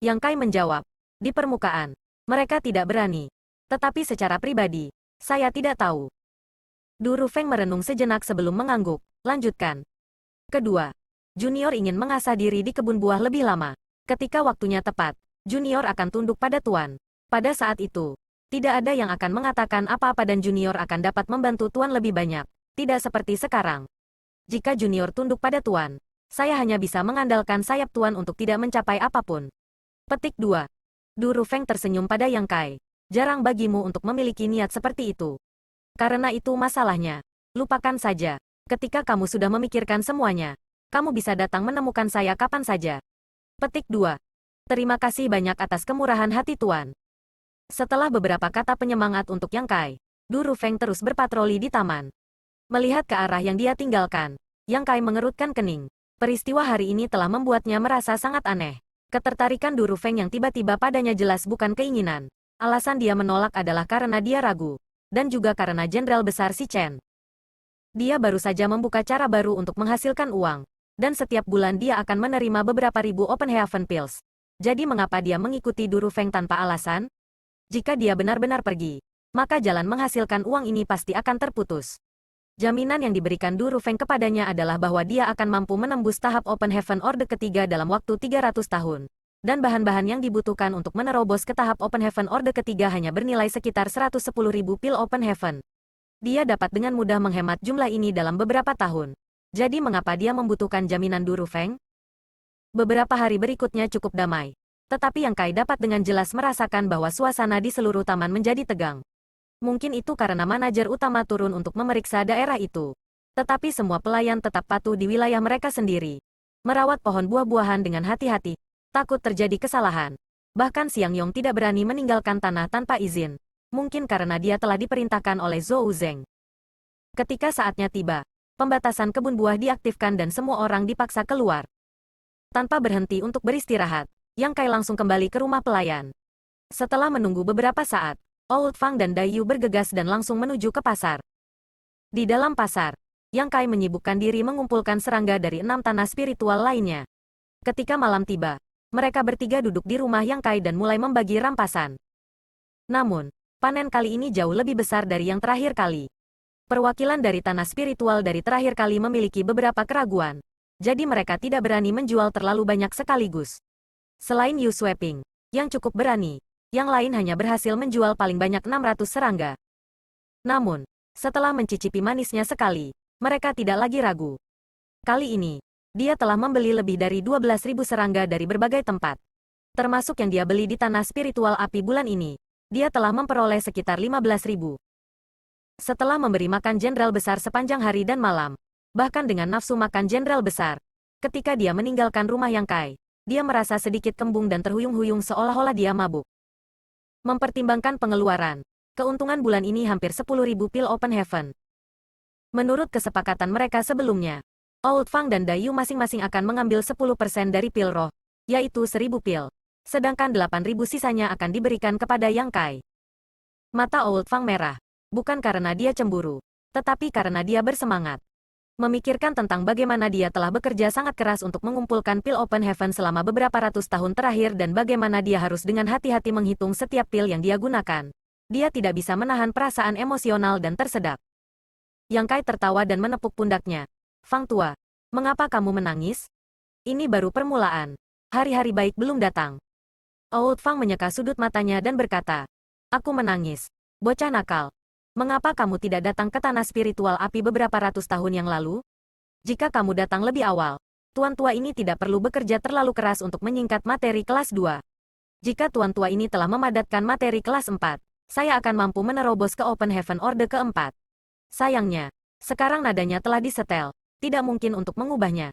Yang Kai menjawab. Di permukaan, mereka tidak berani. Tetapi secara pribadi, saya tidak tahu. Du Rufeng merenung sejenak sebelum mengangguk. Lanjutkan. Kedua, junior ingin mengasah diri di kebun buah lebih lama. Ketika waktunya tepat, junior akan tunduk pada Tuan. Pada saat itu, tidak ada yang akan mengatakan apa-apa dan junior akan dapat membantu Tuan lebih banyak. Tidak seperti sekarang. Jika junior tunduk pada Tuan, saya hanya bisa mengandalkan sayap Tuan untuk tidak mencapai apapun. Petik 2. Du Rufeng tersenyum pada Yang Kai. Jarang bagimu untuk memiliki niat seperti itu. Karena itu masalahnya. Lupakan saja. Ketika kamu sudah memikirkan semuanya, kamu bisa datang menemukan saya kapan saja. Petik 2. Terima kasih banyak atas kemurahan hati Tuan. Setelah beberapa kata penyemangat untuk Yang Kai, Du Rufeng terus berpatroli di taman. Melihat ke arah yang dia tinggalkan, Yang Kai mengerutkan kening. Peristiwa hari ini telah membuatnya merasa sangat aneh. Ketertarikan Du Rufeng yang tiba-tiba padanya jelas bukan keinginan. Alasan dia menolak adalah karena dia ragu. Dan juga karena Jenderal Besar Si Chen. Dia baru saja membuka cara baru untuk menghasilkan uang. Dan setiap bulan dia akan menerima beberapa ribu Open Heaven Pills. Jadi mengapa dia mengikuti Du Rufeng tanpa alasan? Jika dia benar-benar pergi, maka jalan menghasilkan uang ini pasti akan terputus. Jaminan yang diberikan Du Rufeng kepadanya adalah bahwa dia akan mampu menembus tahap Open Heaven Orde ketiga dalam waktu 300 tahun. Dan bahan-bahan yang dibutuhkan untuk menerobos ke tahap Open Heaven Orde ketiga hanya bernilai sekitar 110.000 pil Open Heaven. Dia dapat dengan mudah menghemat jumlah ini dalam beberapa tahun. Jadi mengapa dia membutuhkan jaminan Du Rufeng? Beberapa hari berikutnya cukup damai. Tetapi Yang Kai dapat dengan jelas merasakan bahwa suasana di seluruh taman menjadi tegang. Mungkin itu karena manajer utama turun untuk memeriksa daerah itu. Tetapi semua pelayan tetap patuh di wilayah mereka sendiri. Merawat pohon buah-buahan dengan hati-hati. Takut terjadi kesalahan. Bahkan Xiang Yong tidak berani meninggalkan tanah tanpa izin. Mungkin karena dia telah diperintahkan oleh Zhou Zeng. Ketika saatnya tiba, pembatasan kebun buah diaktifkan dan semua orang dipaksa keluar. Tanpa berhenti untuk beristirahat, Yang Kai langsung kembali ke rumah pelayan. Setelah menunggu beberapa saat, Old Fang dan Dai Yu bergegas dan langsung menuju ke pasar. Di dalam pasar, Yang Kai menyibukkan diri mengumpulkan serangga dari 6 tanah spiritual lainnya. Ketika malam tiba, mereka bertiga duduk di rumah Yang Kai dan mulai membagi rampasan. Namun, panen kali ini jauh lebih besar dari yang terakhir kali. Perwakilan dari tanah spiritual dari terakhir kali memiliki beberapa keraguan. Jadi mereka tidak berani menjual terlalu banyak sekaligus. Selain Yu Sweeping, yang cukup berani, yang lain hanya berhasil menjual paling banyak 600 serangga. Namun, setelah mencicipi manisnya sekali, mereka tidak lagi ragu. Kali ini, dia telah membeli lebih dari 12.000 serangga dari berbagai tempat. Termasuk yang dia beli di tanah spiritual api bulan ini. Dia telah memperoleh sekitar 15.000. Setelah memberi makan Jenderal Besar sepanjang hari dan malam, bahkan dengan nafsu makan Jenderal Besar, ketika dia meninggalkan rumah Yang Kai, dia merasa sedikit kembung dan terhuyung-huyung seolah-olah dia mabuk. Mempertimbangkan pengeluaran, keuntungan bulan ini hampir 10.000 pil Open Heaven. Menurut kesepakatan mereka sebelumnya, Old Fang dan Dayu masing-masing akan mengambil 10% dari pil roh, yaitu 1000 pil. Sedangkan 8.000 sisanya akan diberikan kepada Yang Kai. Mata Old Fang merah. Bukan karena dia cemburu, tetapi karena dia bersemangat. Memikirkan tentang bagaimana dia telah bekerja sangat keras untuk mengumpulkan pil Open Heaven selama beberapa ratus tahun terakhir dan bagaimana dia harus dengan hati-hati menghitung setiap pil yang dia gunakan. Dia tidak bisa menahan perasaan emosional dan tersedak. Yang Kai tertawa dan menepuk pundaknya. Fang tua, mengapa kamu menangis? Ini baru permulaan. Hari-hari baik belum datang. Old Fang menyeka sudut matanya dan berkata, aku menangis. Bocah nakal. Mengapa kamu tidak datang ke tanah spiritual api beberapa ratus tahun yang lalu? Jika kamu datang lebih awal, tuan tua ini tidak perlu bekerja terlalu keras untuk menyingkat materi kelas 2. Jika tuan tua ini telah memadatkan materi kelas 4, saya akan mampu menerobos ke Open Heaven Orde keempat. Sayangnya, sekarang nadanya telah disetel. Tidak mungkin untuk mengubahnya.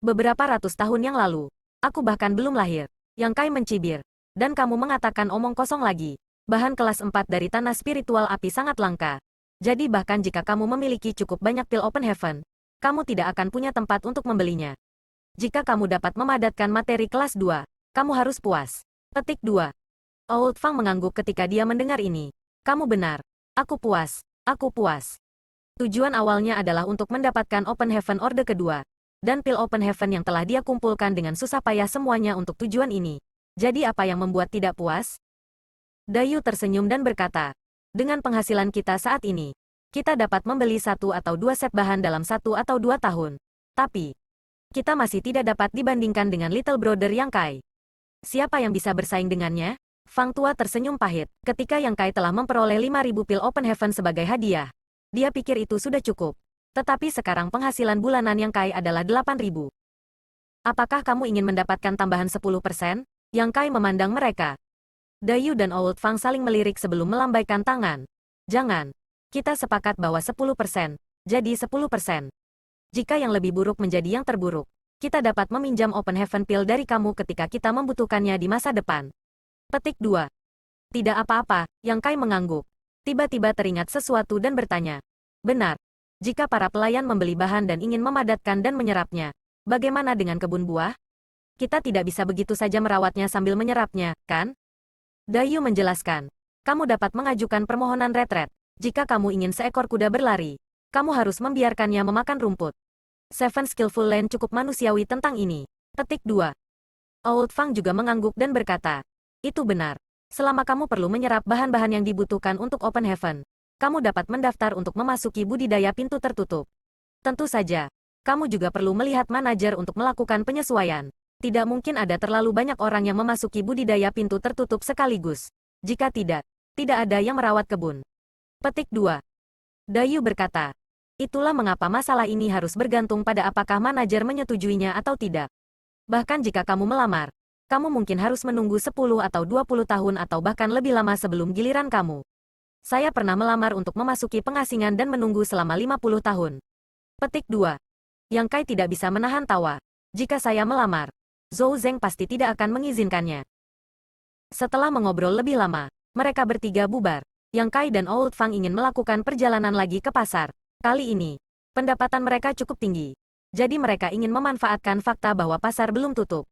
Beberapa ratus tahun yang lalu, aku bahkan belum lahir. Yang Kai mencibir. Dan kamu mengatakan omong kosong lagi. Bahan kelas 4 dari tanah spiritual api sangat langka. Jadi bahkan jika kamu memiliki cukup banyak pil Open Heaven, kamu tidak akan punya tempat untuk membelinya. Jika kamu dapat memadatkan materi kelas 2, kamu harus puas. Petik 2. Old Fang mengangguk ketika dia mendengar ini. Kamu benar. Aku puas. Aku puas. Tujuan awalnya adalah untuk mendapatkan Open Heaven Orde kedua. Dan pil Open Heaven yang telah dia kumpulkan dengan susah payah semuanya untuk tujuan ini. Jadi apa yang membuat tidak puas? Dayu tersenyum dan berkata, dengan penghasilan kita saat ini, kita dapat membeli 1 atau 2 set bahan dalam 1 atau 2 tahun. Tapi, kita masih tidak dapat dibandingkan dengan Little Brother Yang Kai. Siapa yang bisa bersaing dengannya? Fang tua tersenyum pahit ketika Yang Kai telah memperoleh 5.000 pil Open Heaven sebagai hadiah. Dia pikir itu sudah cukup. Tetapi sekarang penghasilan bulanan Yang Kai adalah 8.000. Apakah kamu ingin mendapatkan tambahan 10%? Yang Kai memandang mereka. Dayu dan Old Fang saling melirik sebelum melambaikan tangan. Jangan. Kita sepakat bahwa 10%. Jadi 10%. Jika yang lebih buruk menjadi yang terburuk, kita dapat meminjam Open Heaven Pill dari kamu ketika kita membutuhkannya di masa depan. Petik 2. Tidak apa-apa, Yang Kai mengangguk. Tiba-tiba teringat sesuatu dan bertanya. Benar. Jika para pelayan membeli bahan dan ingin memadatkan dan menyerapnya, bagaimana dengan kebun buah? Kita tidak bisa begitu saja merawatnya sambil menyerapnya, kan? Dayu menjelaskan. Kamu dapat mengajukan permohonan retret. Jika kamu ingin seekor kuda berlari, kamu harus membiarkannya memakan rumput. Seven Skillful Land cukup manusiawi tentang ini. Petik 2. Old Fang juga mengangguk dan berkata. Itu benar. Selama kamu perlu menyerap bahan-bahan yang dibutuhkan untuk Open Heaven, kamu dapat mendaftar untuk memasuki budidaya pintu tertutup. Tentu saja, kamu juga perlu melihat manajer untuk melakukan penyesuaian. Tidak mungkin ada terlalu banyak orang yang memasuki budidaya pintu tertutup sekaligus. Jika tidak, tidak ada yang merawat kebun. Petik 2. Dayu berkata, itulah mengapa masalah ini harus bergantung pada apakah manajer menyetujuinya atau tidak. Bahkan jika kamu melamar, kamu mungkin harus menunggu 10 atau 20 tahun atau bahkan lebih lama sebelum giliran kamu. Saya pernah melamar untuk memasuki pengasingan dan menunggu selama 50 tahun. Petik 2. Yang Kai tidak bisa menahan tawa. Jika saya melamar, Zhou Zeng pasti tidak akan mengizinkannya. Setelah mengobrol lebih lama, mereka bertiga bubar. Yang Kai dan Old Fang ingin melakukan perjalanan lagi ke pasar. Kali ini, pendapatan mereka cukup tinggi. Jadi mereka ingin memanfaatkan fakta bahwa pasar belum tutup.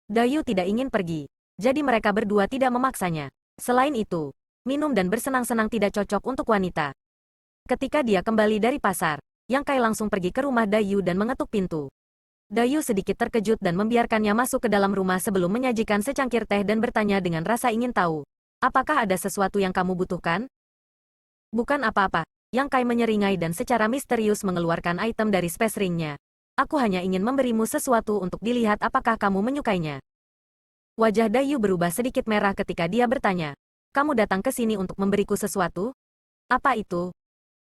Dayu tidak ingin pergi, jadi mereka berdua tidak memaksanya. Selain itu, minum dan bersenang-senang tidak cocok untuk wanita. Ketika dia kembali dari pasar, Yang Kai langsung pergi ke rumah Dayu dan mengetuk pintu. Dayu sedikit terkejut dan membiarkannya masuk ke dalam rumah sebelum menyajikan secangkir teh dan bertanya dengan rasa ingin tahu. Apakah ada sesuatu yang kamu butuhkan? Bukan apa-apa, Yang Kai menyeringai dan secara misterius mengeluarkan item dari space ring-nya. Aku hanya ingin memberimu sesuatu untuk dilihat apakah kamu menyukainya. Wajah Dayu berubah sedikit merah ketika dia bertanya. Kamu datang ke sini untuk memberiku sesuatu? Apa itu?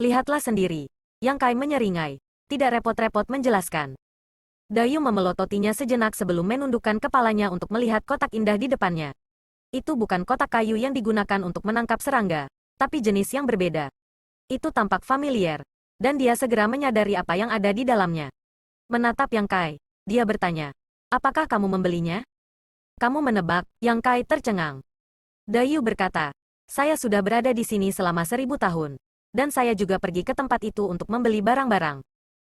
Lihatlah sendiri. Yang Kai menyeringai. Tidak repot-repot menjelaskan. Dayu memelototinya sejenak sebelum menundukkan kepalanya untuk melihat kotak indah di depannya. Itu bukan kotak kayu yang digunakan untuk menangkap serangga, tapi jenis yang berbeda. Itu tampak familiar, dan dia segera menyadari apa yang ada di dalamnya. Menatap Yang Kai, dia bertanya, apakah kamu membelinya? Kamu menebak, Yang Kai tercengang. Dayu berkata, saya sudah berada di sini selama 1000 tahun, dan saya juga pergi ke tempat itu untuk membeli barang-barang.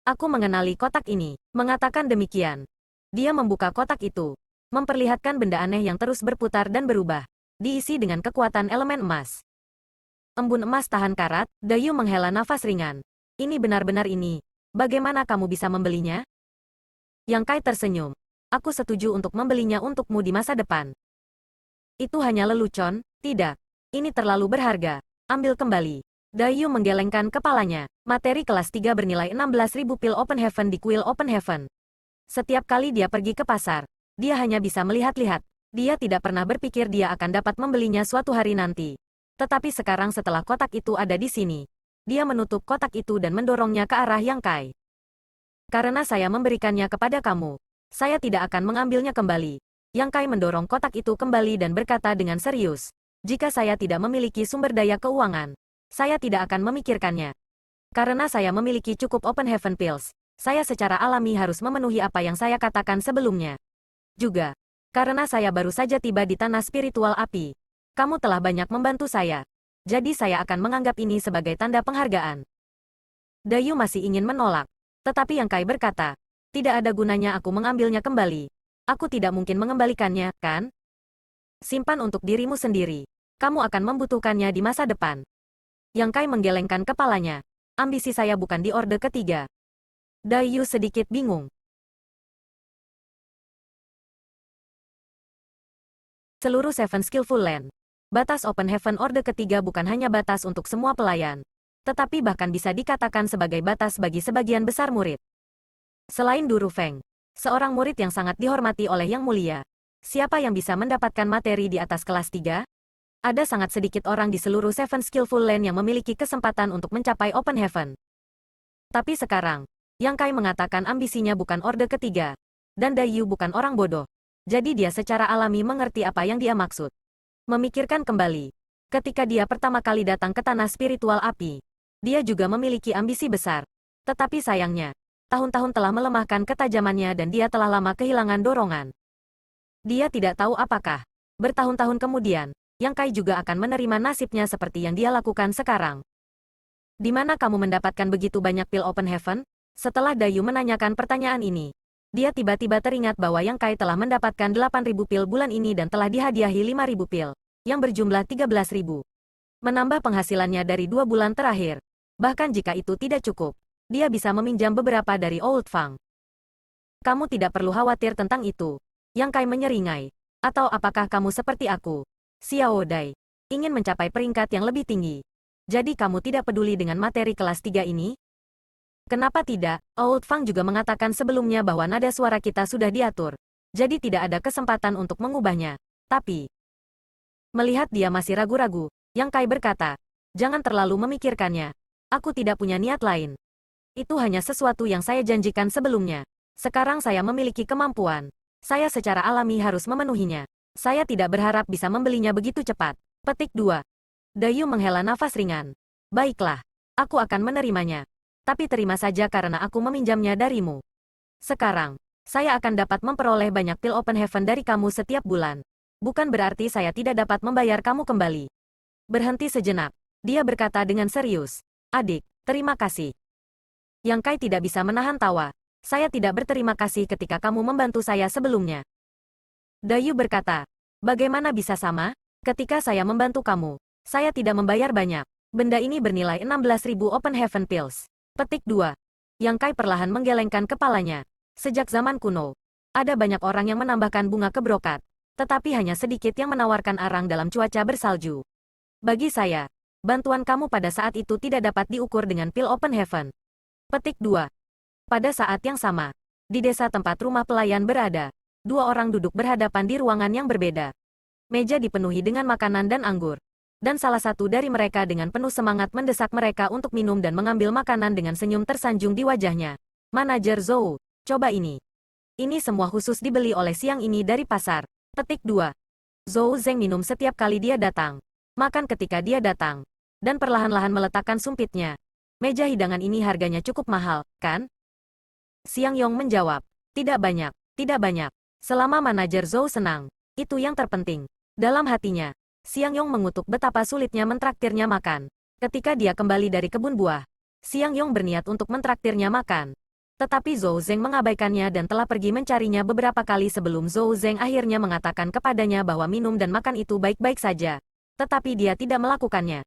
Aku mengenali kotak ini. Mengatakan demikian. Dia membuka kotak itu. Memperlihatkan benda aneh yang terus berputar dan berubah. Diisi dengan kekuatan elemen emas. Embun emas tahan karat, Dayu menghela nafas ringan. Ini benar-benar ini. Bagaimana kamu bisa membelinya? Yang Kai tersenyum. Aku setuju untuk membelinya untukmu di masa depan. Itu hanya lelucon, tidak. Ini terlalu berharga. Ambil kembali. Dayu menggelengkan kepalanya. Materi kelas 3 bernilai 16.000 pil Open Heaven di kuil Open Heaven. Setiap kali dia pergi ke pasar, dia hanya bisa melihat-lihat. Dia tidak pernah berpikir dia akan dapat membelinya suatu hari nanti. Tetapi sekarang setelah kotak itu ada di sini, dia menutup kotak itu dan mendorongnya ke arah Yang Kai. Karena saya memberikannya kepada kamu, saya tidak akan mengambilnya kembali. Yang Kai mendorong kotak itu kembali dan berkata dengan serius, jika saya tidak memiliki sumber daya keuangan, saya tidak akan memikirkannya. Karena saya memiliki cukup Open Heaven Pills, saya secara alami harus memenuhi apa yang saya katakan sebelumnya. Juga, karena saya baru saja tiba di tanah spiritual api, kamu telah banyak membantu saya. Jadi saya akan menganggap ini sebagai tanda penghargaan. Dayu masih ingin menolak, tetapi Yang Kai berkata, tidak ada gunanya aku mengambilnya kembali. Aku tidak mungkin mengembalikannya, kan? Simpan untuk dirimu sendiri. Kamu akan membutuhkannya di masa depan. Yang Kai menggelengkan kepalanya. Ambisi saya bukan di orde ketiga. Dayu sedikit bingung. Seluruh Seven Skillful Land. Batas Open Heaven orde ketiga bukan hanya batas untuk semua pelayan, tetapi bahkan bisa dikatakan sebagai batas bagi sebagian besar murid. Selain Duru Feng, seorang murid yang sangat dihormati oleh Yang Mulia, siapa yang bisa mendapatkan materi di atas kelas 3? Ada sangat sedikit orang di seluruh Seven Skillful Land yang memiliki kesempatan untuk mencapai Open Heaven. Tapi sekarang, Yang Kai mengatakan ambisinya bukan orde ketiga, dan Dayu bukan orang bodoh. Jadi dia secara alami mengerti apa yang dia maksud. Memikirkan kembali, ketika dia pertama kali datang ke tanah spiritual api, dia juga memiliki ambisi besar. Tetapi sayangnya, tahun-tahun telah melemahkan ketajamannya dan dia telah lama kehilangan dorongan. Dia tidak tahu apakah, bertahun-tahun kemudian, Yang Kai juga akan menerima nasibnya seperti yang dia lakukan sekarang. Di mana kamu mendapatkan begitu banyak pil Open Heaven? Setelah Dayu menanyakan pertanyaan ini, dia tiba-tiba teringat bahwa Yang Kai telah mendapatkan 8.000 pil bulan ini dan telah dihadiahi 5.000 pil, yang berjumlah 13.000. Menambah penghasilannya dari 2 bulan terakhir. Bahkan jika itu tidak cukup, dia bisa meminjam beberapa dari Old Fang. Kamu tidak perlu khawatir tentang itu. Yang Kai menyeringai. Atau apakah kamu seperti aku, Xiao Dai, ingin mencapai peringkat yang lebih tinggi? Jadi kamu tidak peduli dengan materi kelas 3 ini? Kenapa tidak? Old Fang juga mengatakan sebelumnya bahwa nada suara kita sudah diatur. Jadi tidak ada kesempatan untuk mengubahnya. Tapi, melihat dia masih ragu-ragu, Yang Kai berkata, jangan terlalu memikirkannya. Aku tidak punya niat lain. Itu hanya sesuatu yang saya janjikan sebelumnya. Sekarang saya memiliki kemampuan. Saya secara alami harus memenuhinya. Saya tidak berharap bisa membelinya begitu cepat. Petik 2. Dayu menghela nafas ringan. Baiklah, aku akan menerimanya. Tapi terima saja karena aku meminjamnya darimu. Sekarang, saya akan dapat memperoleh banyak pil Open Heaven dari kamu setiap bulan. Bukan berarti saya tidak dapat membayar kamu kembali. Berhenti sejenak. Dia berkata dengan serius. Adik, terima kasih. Yang Kai tidak bisa menahan tawa. Saya tidak berterima kasih ketika kamu membantu saya sebelumnya. Dayu berkata, bagaimana bisa sama? Ketika saya membantu kamu, saya tidak membayar banyak. Benda ini bernilai 16.000 Open Heaven Pills. Petik 2. Yang Kai perlahan menggelengkan kepalanya. Sejak zaman kuno, ada banyak orang yang menambahkan bunga ke brokat, tetapi hanya sedikit yang menawarkan arang dalam cuaca bersalju. Bagi saya, bantuan kamu pada saat itu tidak dapat diukur dengan pil Open Heaven. Petik 2. Pada saat yang sama, di desa tempat rumah pelayan berada, 2 orang duduk berhadapan di ruangan yang berbeda. Meja dipenuhi dengan makanan dan anggur. Dan salah satu dari mereka dengan penuh semangat mendesak mereka untuk minum dan mengambil makanan dengan senyum tersanjung di wajahnya. Manajer Zhou, coba ini. Ini semua khusus dibeli oleh siang ini dari pasar. Petik 2. Zhou Zeng minum setiap kali dia datang. Makan ketika dia datang. Dan perlahan-lahan meletakkan sumpitnya. Meja hidangan ini harganya cukup mahal, kan? Xiang Yong menjawab. Tidak banyak, tidak banyak. Selama manajer Zhou senang, itu yang terpenting. Dalam hatinya, Xiang Yong mengutuk betapa sulitnya mentraktirnya makan. Ketika dia kembali dari kebun buah, Xiang Yong berniat untuk mentraktirnya makan. Tetapi Zhou Zeng mengabaikannya dan telah pergi mencarinya beberapa kali sebelum Zhou Zeng akhirnya mengatakan kepadanya bahwa minum dan makan itu baik-baik saja. Tetapi dia tidak melakukannya.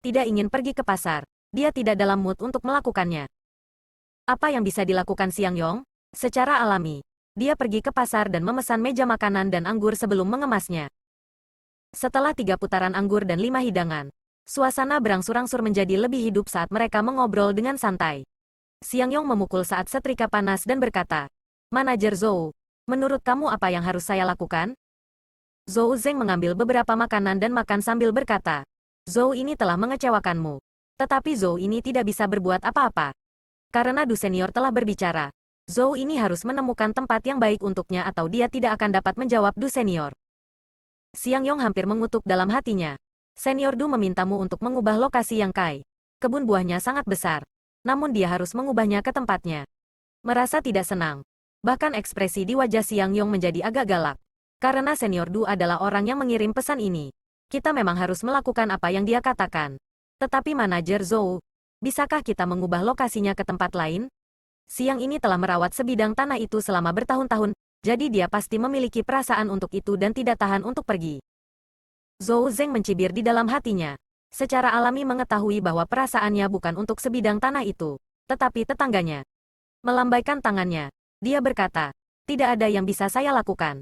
Tidak ingin pergi ke pasar. Dia tidak dalam mood untuk melakukannya. Apa yang bisa dilakukan Xiang Yong? Secara alami, dia pergi ke pasar dan memesan meja makanan dan anggur sebelum mengemasnya. Setelah 3 putaran anggur dan 5 hidangan, suasana berangsur-angsur menjadi lebih hidup saat mereka mengobrol dengan santai. Xiang Yong memukul saat setrika panas dan berkata, "Manajer Zhou, menurut kamu apa yang harus saya lakukan?" Zhou Zeng mengambil beberapa makanan dan makan sambil berkata, "Zhou ini telah mengecewakanmu. Tetapi Zhou ini tidak bisa berbuat apa-apa. Karena Du Senior telah berbicara, Zhou ini harus menemukan tempat yang baik untuknya atau dia tidak akan dapat menjawab Du Senior." Xiang Yong hampir mengutuk dalam hatinya. Senior Du memintamu untuk mengubah lokasi yang Kai. Kebun buahnya sangat besar. Namun dia harus mengubahnya ke tempatnya. Merasa tidak senang. Bahkan ekspresi di wajah Xiang Yong menjadi agak galak. Karena Senior Du adalah orang yang mengirim pesan ini. Kita memang harus melakukan apa yang dia katakan. Tetapi manajer Zhou, bisakah kita mengubah lokasinya ke tempat lain? Siang ini telah merawat sebidang tanah itu selama bertahun-tahun, jadi dia pasti memiliki perasaan untuk itu dan tidak tahan untuk pergi. Zhou Zeng mencibir di dalam hatinya. Secara alami mengetahui bahwa perasaannya bukan untuk sebidang tanah itu, tetapi tetangganya. Melambaikan tangannya, dia berkata, "Tidak ada yang bisa saya lakukan.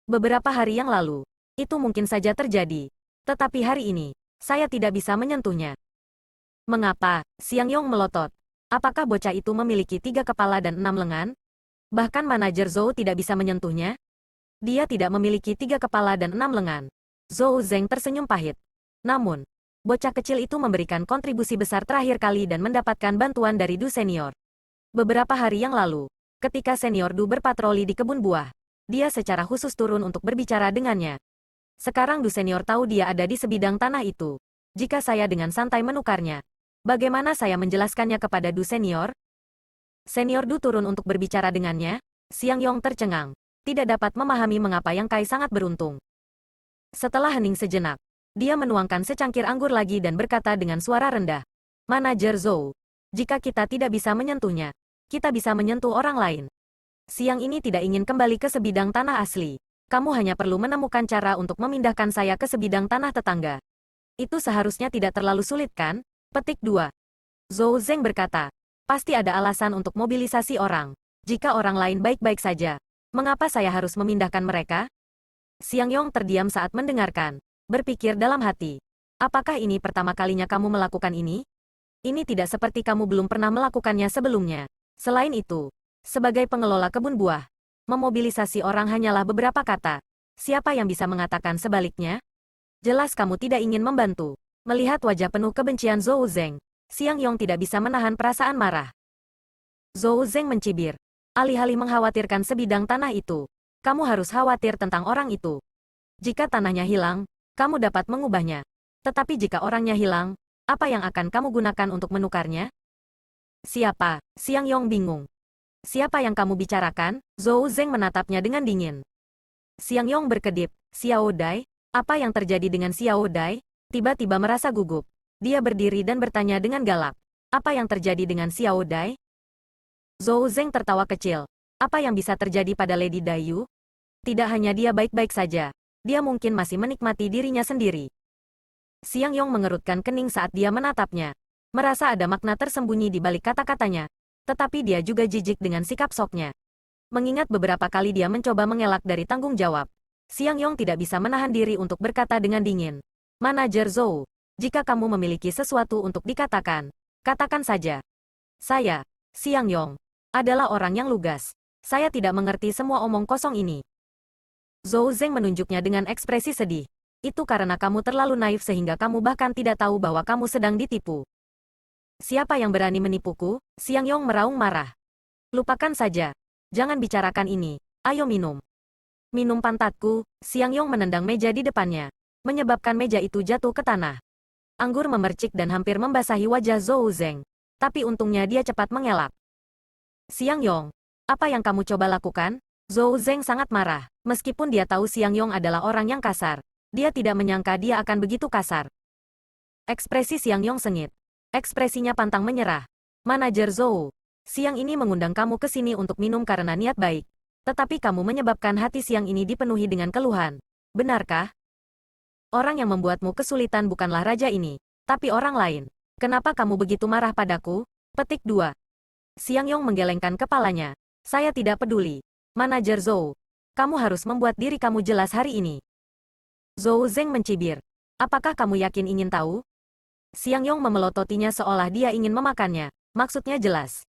Beberapa hari yang lalu, itu mungkin saja terjadi. Tetapi hari ini, saya tidak bisa menyentuhnya." "Mengapa?" Xiang Yong melotot. "Apakah bocah itu memiliki 3 kepala dan 6 lengan? Bahkan manajer Zhou tidak bisa menyentuhnya?" "Dia tidak memiliki 3 kepala dan 6 lengan." Zhou Zeng tersenyum pahit. Namun, bocah kecil itu memberikan kontribusi besar terakhir kali dan mendapatkan bantuan dari Du Senior. Beberapa hari yang lalu, ketika Senior Du berpatroli di kebun buah, dia secara khusus turun untuk berbicara dengannya. Sekarang Du Senior tahu dia ada di sebidang tanah itu. Jika saya dengan santai menukarnya, bagaimana saya menjelaskannya kepada Du Senior? Senior Du turun untuk berbicara dengannya. Xiang Yong tercengang. Tidak dapat memahami mengapa Yang Kai sangat beruntung. Setelah hening sejenak, dia menuangkan secangkir anggur lagi dan berkata dengan suara rendah, "Manajer Zhou, jika kita tidak bisa menyentuhnya, kita bisa menyentuh orang lain. Siang ini tidak ingin kembali ke sebidang tanah asli. Kamu hanya perlu menemukan cara untuk memindahkan saya ke sebidang tanah tetangga. Itu seharusnya tidak terlalu sulit kan?" Petik 2. Zhou Zeng berkata, "Pasti ada alasan untuk mobilisasi orang. Jika orang lain baik-baik saja, mengapa saya harus memindahkan mereka?" Xiang Yong terdiam saat mendengarkan. Berpikir dalam hati, apakah ini pertama kalinya kamu melakukan ini? Ini tidak seperti kamu belum pernah melakukannya sebelumnya. Selain itu, sebagai pengelola kebun buah, memobilisasi orang hanyalah beberapa kata. Siapa yang bisa mengatakan sebaliknya? Jelas kamu tidak ingin membantu. Melihat wajah penuh kebencian Zhou Zeng, Xiang Yong tidak bisa menahan perasaan marah. Zhou Zeng mencibir. Alih-alih mengkhawatirkan sebidang tanah itu, kamu harus khawatir tentang orang itu. Jika tanahnya hilang, kamu dapat mengubahnya. Tetapi jika orangnya hilang, apa yang akan kamu gunakan untuk menukarnya? Siapa? Xiang Yong bingung. Siapa yang kamu bicarakan? Zhou Zeng menatapnya dengan dingin. Xiang Yong berkedip. Xiao Dai? Apa yang terjadi dengan Xiao Dai? Tiba-tiba merasa gugup. Dia berdiri dan bertanya dengan galak. Apa yang terjadi dengan Xiao Dai? Zhou Zeng tertawa kecil. Apa yang bisa terjadi pada Lady Dayu? Tidak hanya dia baik-baik saja. Dia mungkin masih menikmati dirinya sendiri. Xiang Yong mengerutkan kening saat dia menatapnya. Merasa ada makna tersembunyi di balik kata-katanya. Tetapi dia juga jijik dengan sikap soknya. Mengingat beberapa kali dia mencoba mengelak dari tanggung jawab, Xiang Yong tidak bisa menahan diri untuk berkata dengan dingin. "Manajer Zhou, jika kamu memiliki sesuatu untuk dikatakan, katakan saja. Saya, Xiang Yong, adalah orang yang lugas. Saya tidak mengerti semua omong kosong ini." Zhou Zeng menunjuknya dengan ekspresi sedih. "Itu karena kamu terlalu naif sehingga kamu bahkan tidak tahu bahwa kamu sedang ditipu." "Siapa yang berani menipuku?" Xiang Yong meraung marah. "Lupakan saja. Jangan bicarakan ini. Ayo minum." "Minum pantatku." Xiang Yong menendang meja di depannya, menyebabkan meja itu jatuh ke tanah. Anggur memercik dan hampir membasahi wajah Zhou Zeng. Tapi untungnya dia cepat mengelak. "Xiang Yong, apa yang kamu coba lakukan?" Zhou Zeng sangat marah. Meskipun dia tahu Xiang Yong adalah orang yang kasar, dia tidak menyangka dia akan begitu kasar. Ekspresi Xiang Yong sengit. Ekspresinya pantang menyerah. "Manajer Zhou, Siang ini mengundang kamu ke sini untuk minum karena niat baik. Tetapi kamu menyebabkan hati siang ini dipenuhi dengan keluhan. Benarkah? Orang yang membuatmu kesulitan bukanlah raja ini, tapi orang lain. Kenapa kamu begitu marah padaku? Petik 2. Siang Yong menggelengkan kepalanya. Saya tidak peduli. Manajer Zhou. Kamu harus membuat diri kamu jelas hari ini. Zhou Zeng mencibir. Apakah kamu yakin ingin tahu? Siang Yong memelototinya seolah dia ingin memakannya. Maksudnya jelas.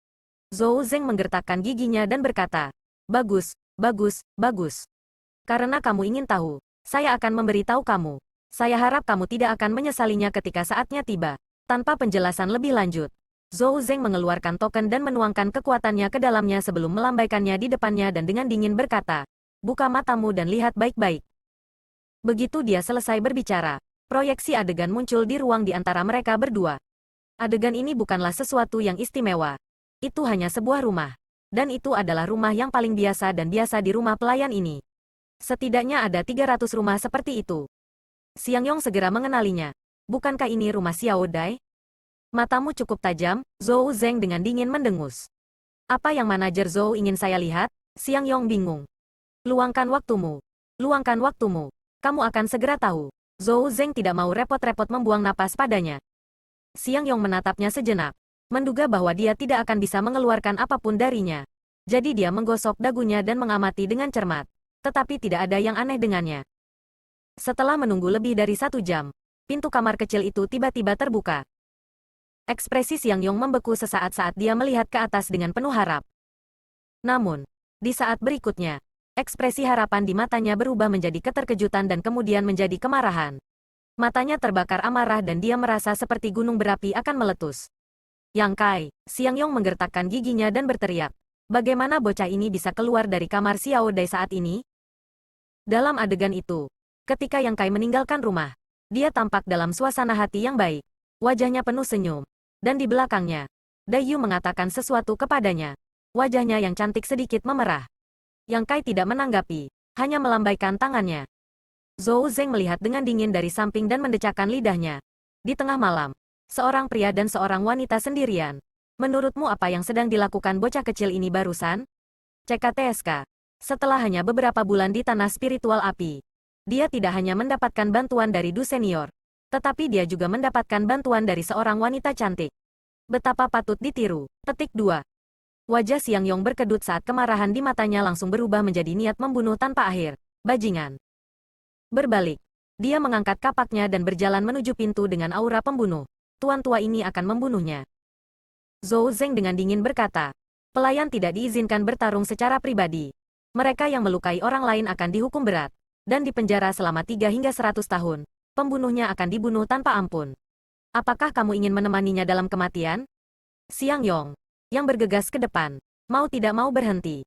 Zhou Zeng menggertakkan giginya dan berkata, bagus, bagus, bagus. Karena kamu ingin tahu, saya akan memberitahu kamu. Saya harap kamu tidak akan menyesalinya ketika saatnya tiba. Tanpa penjelasan lebih lanjut, Zhou Zeng mengeluarkan token dan menuangkan kekuatannya ke dalamnya sebelum melambaikannya di depannya dan dengan dingin berkata, buka matamu dan lihat baik-baik. Begitu dia selesai berbicara, proyeksi adegan muncul di ruang di antara mereka berdua. Adegan ini bukanlah sesuatu yang istimewa. Itu hanya sebuah rumah. Dan itu adalah rumah yang paling biasa dan biasa di rumah pelayan ini. Setidaknya ada 300 rumah seperti itu. Siang Yong segera mengenalinya. Bukankah ini rumah Xiao Dai? Matamu cukup tajam, Zhou Zeng dengan dingin mendengus. Apa yang manajer Zhou ingin saya lihat? Siang Yong bingung. Luangkan waktumu. Luangkan waktumu. Kamu akan segera tahu. Zhou Zeng tidak mau repot-repot membuang napas padanya. Siang Yong menatapnya sejenak. Menduga bahwa dia tidak akan bisa mengeluarkan apapun darinya. Jadi dia menggosok dagunya dan mengamati dengan cermat. Tetapi tidak ada yang aneh dengannya. Setelah menunggu lebih dari 1 jam, pintu kamar kecil itu tiba-tiba terbuka. Ekspresi Siang Yong membeku sesaat saat dia melihat ke atas dengan penuh harap. Namun, di saat berikutnya, ekspresi harapan di matanya berubah menjadi keterkejutan dan kemudian menjadi kemarahan. Matanya terbakar amarah dan dia merasa seperti gunung berapi akan meletus. Yang Kai, Siang Yong menggertakkan giginya dan berteriak. Bagaimana bocah ini bisa keluar dari kamar Xiao Dai saat ini? Dalam adegan itu, ketika Yang Kai meninggalkan rumah, dia tampak dalam suasana hati yang baik. Wajahnya penuh senyum. Dan di belakangnya, Dai Yu mengatakan sesuatu kepadanya. Wajahnya yang cantik sedikit memerah. Yang Kai tidak menanggapi, hanya melambaikan tangannya. Zhou Zeng melihat dengan dingin dari samping dan mendecakkan lidahnya. Di tengah malam, seorang pria dan seorang wanita sendirian. Menurutmu apa yang sedang dilakukan bocah kecil ini barusan? CKTSK. Setelah hanya beberapa bulan di tanah spiritual api, dia tidak hanya mendapatkan bantuan dari Du Senior, tetapi dia juga mendapatkan bantuan dari seorang wanita cantik. Betapa patut ditiru. Petik 2. Wajah Siang Yong berkedut saat kemarahan di matanya langsung berubah menjadi niat membunuh tanpa akhir. Bajingan. Berbalik, dia mengangkat kapaknya dan berjalan menuju pintu dengan aura pembunuh. Tuan tua ini akan membunuhnya. Zhou Zeng dengan dingin berkata, pelayan tidak diizinkan bertarung secara pribadi. Mereka yang melukai orang lain akan dihukum berat, dan dipenjara selama 3 hingga 100 tahun. Pembunuhnya akan dibunuh tanpa ampun. Apakah kamu ingin menemaninya dalam kematian? Siang Yong, yang bergegas ke depan, mau tidak mau berhenti.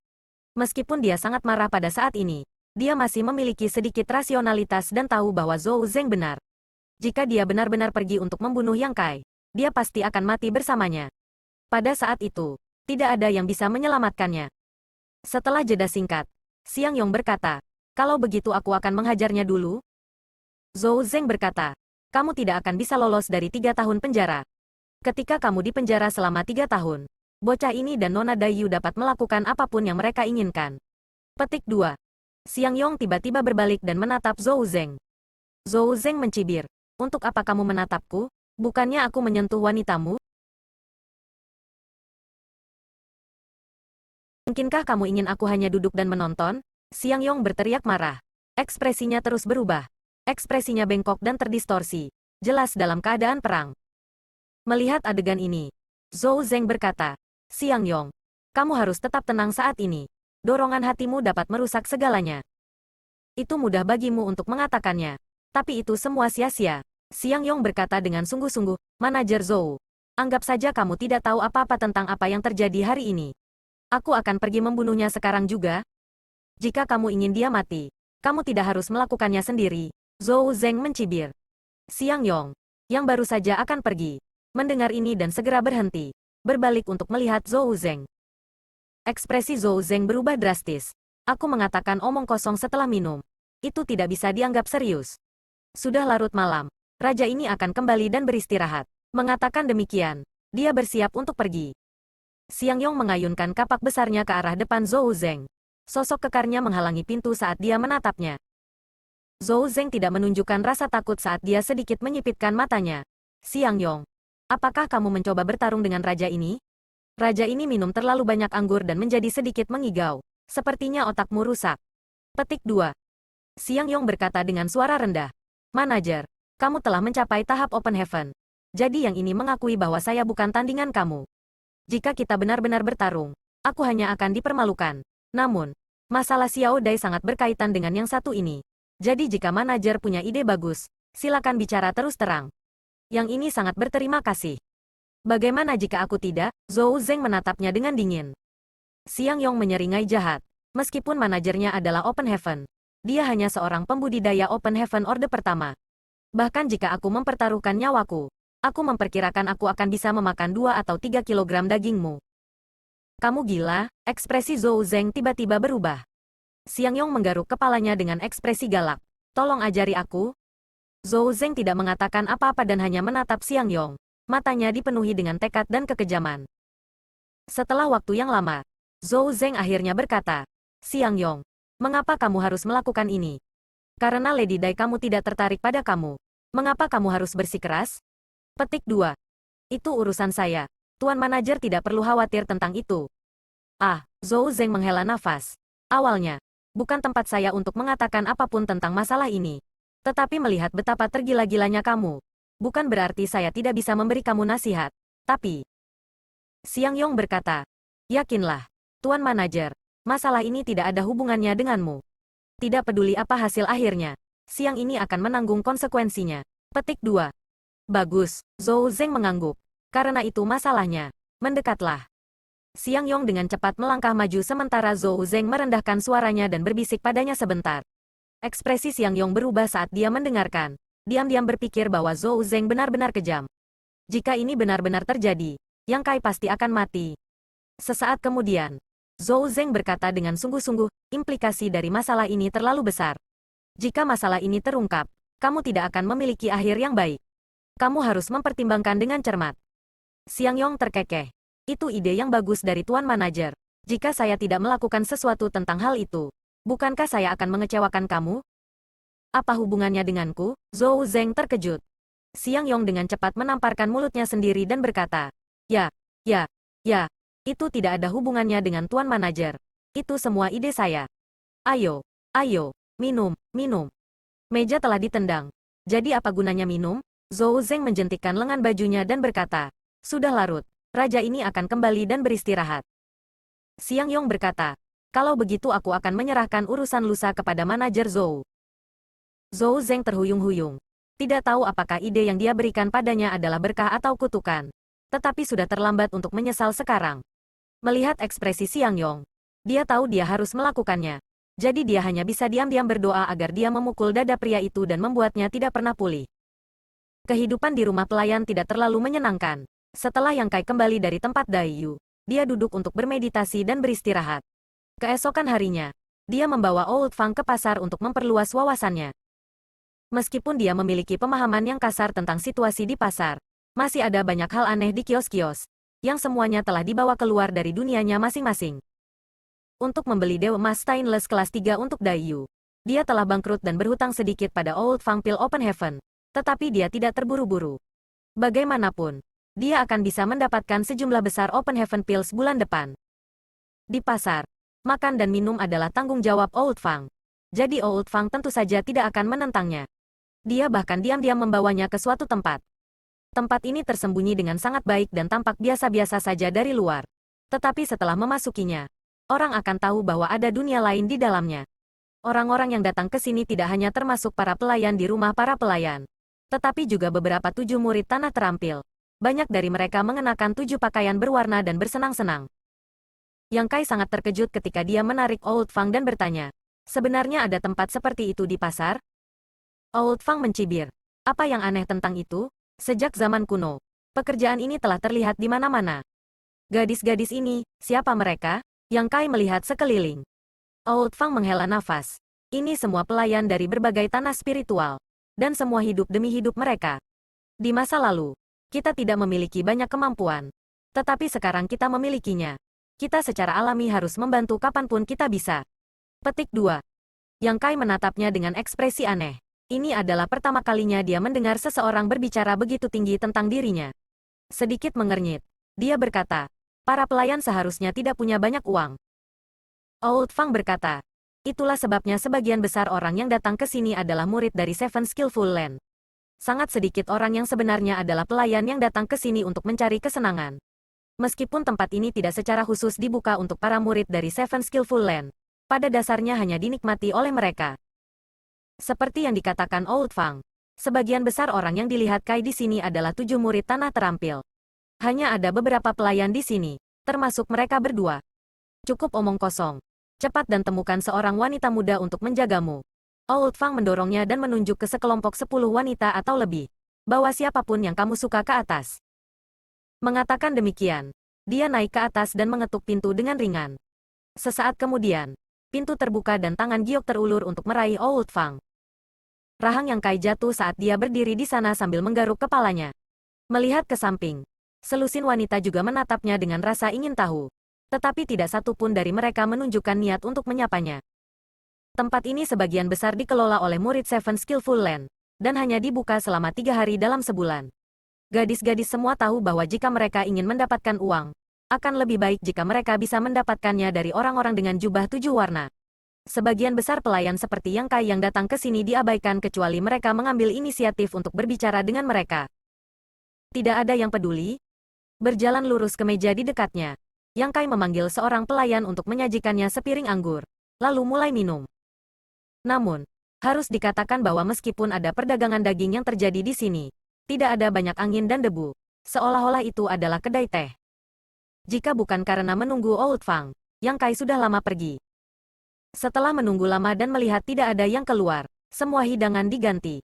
Meskipun dia sangat marah pada saat ini, dia masih memiliki sedikit rasionalitas dan tahu bahwa Zhou Zeng benar. Jika dia benar-benar pergi untuk membunuh Yang Kai, dia pasti akan mati bersamanya. Pada saat itu, tidak ada yang bisa menyelamatkannya. Setelah jeda singkat, Siang Yong berkata, kalau begitu aku akan menghajarnya dulu. Zhou Zeng berkata, kamu tidak akan bisa lolos dari 3 tahun penjara. Ketika kamu di penjara selama 3 tahun, bocah ini dan Nona Dai Yu dapat melakukan apapun yang mereka inginkan. Petik 2. Siang Yong tiba-tiba berbalik dan menatap Zhou Zeng. Zhou Zeng mencibir, untuk apa kamu menatapku? Bukannya aku menyentuh wanitamu? Mungkinkah kamu ingin aku hanya duduk dan menonton? Siang Yong berteriak marah. Ekspresinya terus berubah. Ekspresinya bengkok dan terdistorsi. Jelas dalam keadaan perang. Melihat adegan ini, Zhou Zeng berkata, Siang Yong, kamu harus tetap tenang saat ini. Dorongan hatimu dapat merusak segalanya. Itu mudah bagimu untuk mengatakannya. Tapi itu semua sia-sia. Siang Yong berkata dengan sungguh-sungguh, Manajer Zhou, anggap saja kamu tidak tahu apa-apa tentang apa yang terjadi hari ini. Aku akan pergi membunuhnya sekarang juga. Jika kamu ingin dia mati, kamu tidak harus melakukannya sendiri. Zhou Zeng mencibir. Siang Yong, yang baru saja akan pergi, mendengar ini dan segera berhenti, berbalik untuk melihat Zhou Zeng. Ekspresi Zhou Zeng berubah drastis. Aku mengatakan omong kosong setelah minum. Itu tidak bisa dianggap serius. Sudah larut malam, raja ini akan kembali dan beristirahat. Mengatakan demikian, dia bersiap untuk pergi. Siang Yong mengayunkan kapak besarnya ke arah depan Zhou Zeng. Sosok kekarnya menghalangi pintu saat dia menatapnya. Zhou Zeng tidak menunjukkan rasa takut saat dia sedikit menyipitkan matanya. Siang Yong, apakah kamu mencoba bertarung dengan raja ini? Raja ini minum terlalu banyak anggur dan menjadi sedikit mengigau. Sepertinya otakmu rusak. Petik 2. Siang Yong berkata dengan suara rendah. Manajer, kamu telah mencapai tahap Open Heaven. Jadi yang ini mengakui bahwa saya bukan tandingan kamu. Jika kita benar-benar bertarung, aku hanya akan dipermalukan. Namun, masalah Xiao Dai sangat berkaitan dengan yang satu ini. Jadi jika manajer punya ide bagus, silakan bicara terus terang. Yang ini sangat berterima kasih. Bagaimana jika aku tidak? Zhou Zeng menatapnya dengan dingin. Siang Yong menyeringai jahat. Meskipun manajernya adalah Open Heaven, dia hanya seorang pembudidaya Open Heaven Orde pertama. Bahkan jika aku mempertaruhkan nyawaku, aku memperkirakan aku akan bisa memakan 2 atau 3 kilogram dagingmu. Kamu gila? Ekspresi Zhou Zeng tiba-tiba berubah. Siang Yong menggaruk kepalanya dengan ekspresi galak. Tolong ajari aku. Zhou Zeng tidak mengatakan apa-apa dan hanya menatap Siang Yong. Matanya dipenuhi dengan tekad dan kekejaman. Setelah waktu yang lama, Zhou Zeng akhirnya berkata, Siang Yong, mengapa kamu harus melakukan ini? Karena Lady Dai kamu tidak tertarik pada kamu. Mengapa kamu harus bersikeras? Petik 2. Itu urusan saya. Tuan manajer tidak perlu khawatir tentang itu. Zhou Zeng menghela nafas. Awalnya, bukan tempat saya untuk mengatakan apapun tentang masalah ini. Tetapi melihat betapa tergila-gilanya kamu, bukan berarti saya tidak bisa memberi kamu nasihat. Tapi, Siang Yong berkata, yakinlah, Tuan manajer, masalah ini tidak ada hubungannya denganmu. Tidak peduli apa hasil akhirnya, Siang ini akan menanggung konsekuensinya. Petik 2. Bagus, Zhou Zeng mengangguk. Karena itu masalahnya. Mendekatlah. Siang Yong dengan cepat melangkah maju sementara Zhou Zeng merendahkan suaranya dan berbisik padanya sebentar. Ekspresi Siang Yong berubah saat dia mendengarkan. Diam-diam berpikir bahwa Zhou Zeng benar-benar kejam. Jika ini benar-benar terjadi, Yang Kai pasti akan mati. Sesaat kemudian, Zhou Zeng berkata dengan sungguh-sungguh, implikasi dari masalah ini terlalu besar. Jika masalah ini terungkap, kamu tidak akan memiliki akhir yang baik. Kamu harus mempertimbangkan dengan cermat. Siang Yong terkekeh. Itu ide yang bagus dari Tuan Manajer. Jika saya tidak melakukan sesuatu tentang hal itu, bukankah saya akan mengecewakan kamu? Apa hubungannya denganku? Zhou Zeng terkejut. Siang Yong dengan cepat menamparkan mulutnya sendiri dan berkata, Ya, itu tidak ada hubungannya dengan Tuan Manajer. Itu semua ide saya. Ayo, minum. Meja telah ditendang. Jadi apa gunanya minum? Zhou Zeng menjentikkan lengan bajunya dan berkata, sudah larut. Raja ini akan kembali dan beristirahat. Siang Yong berkata, kalau begitu aku akan menyerahkan urusan lusa kepada manajer Zhou. Zhou Zeng terhuyung-huyung. Tidak tahu apakah ide yang dia berikan padanya adalah berkah atau kutukan. Tetapi sudah terlambat untuk menyesal sekarang. Melihat ekspresi Siang Yong, dia tahu dia harus melakukannya. Jadi dia hanya bisa diam-diam berdoa agar dia memukul dada pria itu dan membuatnya tidak pernah pulih. Kehidupan di rumah pelayan tidak terlalu menyenangkan. Setelah Yang Kai kembali dari tempat Daiyu, dia duduk untuk bermeditasi dan beristirahat. Keesokan harinya, dia membawa Old Fang ke pasar untuk memperluas wawasannya. Meskipun dia memiliki pemahaman yang kasar tentang situasi di pasar, masih ada banyak hal aneh di kios-kios, yang semuanya telah dibawa keluar dari dunianya masing-masing. Untuk membeli dewa emas stainless kelas 3 untuk Daiyu, dia telah bangkrut dan berhutang sedikit pada Old Fang Pil Open Heaven. Tetapi dia tidak terburu-buru. Bagaimanapun, dia akan bisa mendapatkan sejumlah besar Open Heaven Pills bulan depan. Di pasar, makan dan minum adalah tanggung jawab Old Fang. Jadi Old Fang tentu saja tidak akan menentangnya. Dia bahkan diam-diam membawanya ke suatu tempat. Tempat ini tersembunyi dengan sangat baik dan tampak biasa-biasa saja dari luar. Tetapi setelah memasukinya, orang akan tahu bahwa ada dunia lain di dalamnya. Orang-orang yang datang ke sini tidak hanya termasuk para pelayan di rumah para pelayan, tetapi juga beberapa 7 murid tanah terampil. Banyak dari mereka mengenakan 7 pakaian berwarna dan bersenang-senang. Yang Kai sangat terkejut ketika dia menarik Old Fang dan bertanya, sebenarnya ada tempat seperti itu di pasar? Old Fang mencibir. Apa yang aneh tentang itu? Sejak zaman kuno, pekerjaan ini telah terlihat di mana-mana. Gadis-gadis ini, siapa mereka? Yang Kai melihat sekeliling. Old Fang menghela nafas. Ini semua pelayan dari berbagai tanah spiritual. Dan semua hidup demi hidup mereka. Di masa lalu, kita tidak memiliki banyak kemampuan. Tetapi sekarang kita memilikinya. Kita secara alami harus membantu kapanpun kita bisa. Petik 2. Yang Kai menatapnya dengan ekspresi aneh. Ini adalah pertama kalinya dia mendengar seseorang berbicara begitu tinggi tentang dirinya. Sedikit mengernyit. Dia berkata, para pelayan seharusnya tidak punya banyak uang. Old Fang berkata, itulah sebabnya sebagian besar orang yang datang ke sini adalah murid dari Seven Skillful Land. Sangat sedikit orang yang sebenarnya adalah pelayan yang datang ke sini untuk mencari kesenangan. Meskipun tempat ini tidak secara khusus dibuka untuk para murid dari Seven Skillful Land, pada dasarnya hanya dinikmati oleh mereka. Seperti yang dikatakan Old Fang, sebagian besar orang yang dilihat Kai di sini adalah 7 murid tanah terampil. Hanya ada beberapa pelayan di sini, termasuk mereka berdua. Cukup omong kosong. Cepat dan temukan seorang wanita muda untuk menjagamu. Old Fang mendorongnya dan menunjuk ke sekelompok 10 wanita atau lebih. Bawa siapapun yang kamu suka ke atas. Mengatakan demikian, dia naik ke atas dan mengetuk pintu dengan ringan. Sesaat kemudian, pintu terbuka dan tangan giok terulur untuk meraih Old Fang. Rahang Yang Kai jatuh saat dia berdiri di sana sambil menggaruk kepalanya. Melihat ke samping, selusin wanita juga menatapnya dengan rasa ingin tahu. Tetapi tidak satu pun dari mereka menunjukkan niat untuk menyapanya. Tempat ini sebagian besar dikelola oleh murid Seven Skillful Land, dan hanya dibuka selama 3 hari dalam sebulan. Gadis-gadis semua tahu bahwa jika mereka ingin mendapatkan uang, akan lebih baik jika mereka bisa mendapatkannya dari orang-orang dengan jubah 7 warna. Sebagian besar pelayan seperti Yang Kai yang datang ke sini diabaikan kecuali mereka mengambil inisiatif untuk berbicara dengan mereka. Tidak ada yang peduli. Berjalan lurus ke meja di dekatnya, Yang Kai memanggil seorang pelayan untuk menyajikannya sepiring anggur, lalu mulai minum. Namun, harus dikatakan bahwa meskipun ada perdagangan daging yang terjadi di sini, tidak ada banyak angin dan debu, seolah-olah itu adalah kedai teh. Jika bukan karena menunggu Old Fang, Yang Kai sudah lama pergi. Setelah menunggu lama dan melihat tidak ada yang keluar, semua hidangan diganti.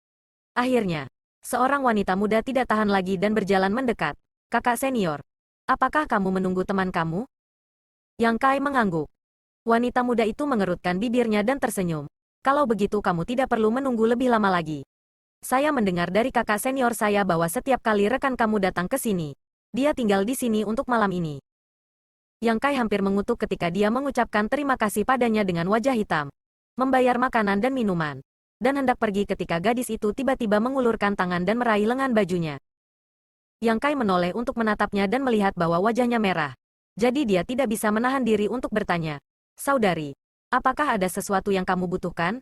Akhirnya, seorang wanita muda tidak tahan lagi dan berjalan mendekat. Kakak senior, apakah kamu menunggu teman kamu? Yang Kai mengangguk. Wanita muda itu mengerutkan bibirnya dan tersenyum. Kalau begitu kamu tidak perlu menunggu lebih lama lagi. Saya mendengar dari kakak senior saya bahwa setiap kali rekan kamu datang ke sini, dia tinggal di sini untuk malam ini. Yang Kai hampir mengutuk ketika dia mengucapkan terima kasih padanya dengan wajah hitam, membayar makanan dan minuman, dan hendak pergi ketika gadis itu tiba-tiba mengulurkan tangan dan meraih lengan bajunya. Yang Kai menoleh untuk menatapnya dan melihat bahwa wajahnya merah. Jadi dia tidak bisa menahan diri untuk bertanya, "Saudari, apakah ada sesuatu yang kamu butuhkan?"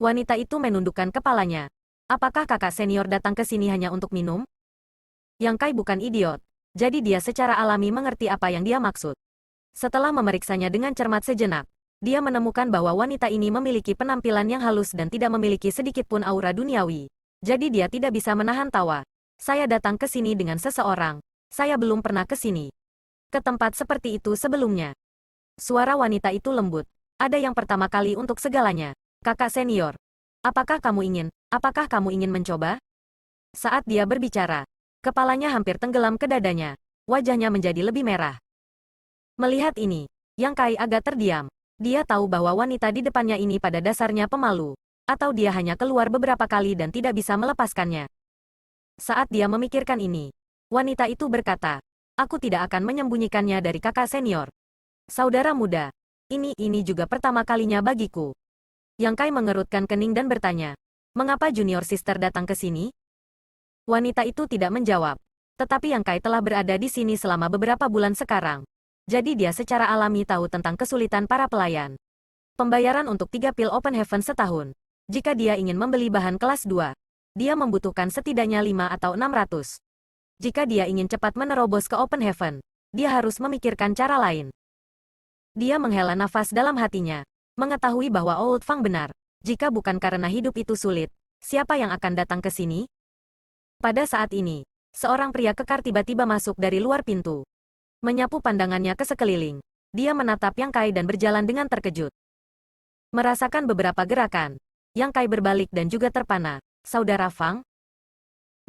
Wanita itu menundukkan kepalanya. "Apakah kakak senior datang ke sini hanya untuk minum?" Yang Kai bukan idiot, jadi dia secara alami mengerti apa yang dia maksud. Setelah memeriksanya dengan cermat sejenak, dia menemukan bahwa wanita ini memiliki penampilan yang halus dan tidak memiliki sedikit pun aura duniawi. Jadi dia tidak bisa menahan tawa. "Saya datang ke sini dengan seseorang. Saya belum pernah ke sini. Ke tempat seperti itu sebelumnya." Suara wanita itu lembut. "Ada yang pertama kali untuk segalanya. Kakak senior. Apakah kamu ingin mencoba?" Saat dia berbicara, kepalanya hampir tenggelam ke dadanya. Wajahnya menjadi lebih merah. Melihat ini, Yang Kai agak terdiam. Dia tahu bahwa wanita di depannya ini pada dasarnya pemalu. Atau dia hanya keluar beberapa kali dan tidak bisa melepaskannya. Saat dia memikirkan ini, wanita itu berkata, "Aku tidak akan menyembunyikannya dari kakak senior. Saudara muda, ini juga pertama kalinya bagiku." Yang Kai mengerutkan kening dan bertanya, "Mengapa junior sister datang ke sini?" Wanita itu tidak menjawab. Tetapi Yang Kai telah berada di sini selama beberapa bulan sekarang. Jadi dia secara alami tahu tentang kesulitan para pelayan. Pembayaran untuk 3 pil Open Heaven setahun. Jika dia ingin membeli bahan kelas 2, dia membutuhkan setidaknya 5 atau 600. Jika dia ingin cepat menerobos ke Open Heaven, dia harus memikirkan cara lain. Dia menghela nafas dalam hatinya, mengetahui bahwa Old Fang benar. Jika bukan karena hidup itu sulit, siapa yang akan datang ke sini? Pada saat ini, seorang pria kekar tiba-tiba masuk dari luar pintu. Menyapu pandangannya ke sekeliling. Dia menatap Yang Kai dan berjalan dengan terkejut. Merasakan beberapa gerakan, Yang Kai berbalik dan juga terpana. "Saudara Fang?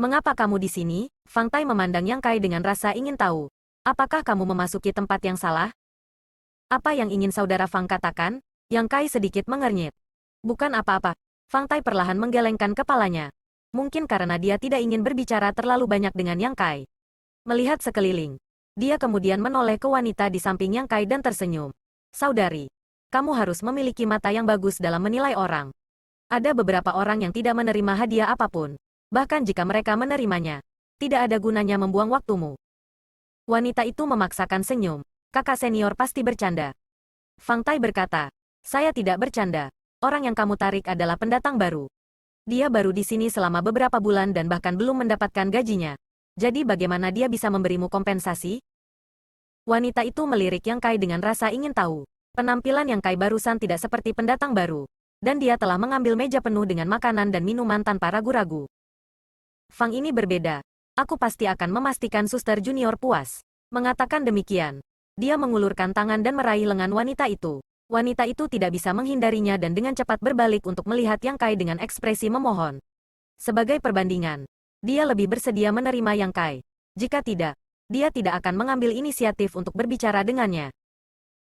Mengapa kamu di sini?" Fang Tai memandang Yang Kai dengan rasa ingin tahu. "Apakah kamu memasuki tempat yang salah?" "Apa yang ingin saudara Fang katakan?" Yang Kai sedikit mengernyit. "Bukan apa-apa." Fang Tai perlahan menggelengkan kepalanya. Mungkin karena dia tidak ingin berbicara terlalu banyak dengan Yang Kai. Melihat sekeliling, Dia kemudian menoleh ke wanita di samping Yang Kai dan tersenyum. Saudari, kamu harus memiliki mata yang bagus dalam menilai orang. Ada beberapa orang yang tidak menerima hadiah apapun. Bahkan jika mereka menerimanya, tidak ada gunanya membuang waktumu. Wanita itu memaksakan senyum. Kakak senior pasti bercanda. Fang Tai berkata, saya tidak bercanda. Orang yang kamu tarik adalah pendatang baru. Dia baru di sini selama beberapa bulan dan bahkan belum mendapatkan gajinya. Jadi bagaimana dia bisa memberimu kompensasi? Wanita itu melirik Yang Kai dengan rasa ingin tahu. Penampilan Yang Kai barusan tidak seperti pendatang baru. Dan dia telah mengambil meja penuh dengan makanan dan minuman tanpa ragu-ragu. Fang ini berbeda. Aku pasti akan memastikan suster junior puas. Mengatakan demikian, dia mengulurkan tangan dan meraih lengan wanita itu. Wanita itu tidak bisa menghindarinya dan dengan cepat berbalik untuk melihat Yang Kai dengan ekspresi memohon. Sebagai perbandingan, dia lebih bersedia menerima Yang Kai. Jika tidak, dia tidak akan mengambil inisiatif untuk berbicara dengannya.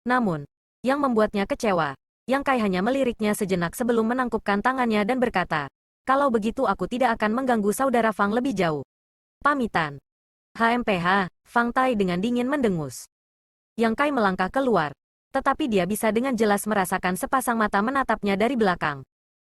Namun, yang membuatnya kecewa, Yang Kai hanya meliriknya sejenak sebelum menangkupkan tangannya dan berkata, kalau begitu aku tidak akan mengganggu saudara Fang lebih jauh. Pamitan. HMPH, Fang Tai dengan dingin mendengus. Yang Kai melangkah keluar, tetapi dia bisa dengan jelas merasakan sepasang mata menatapnya dari belakang.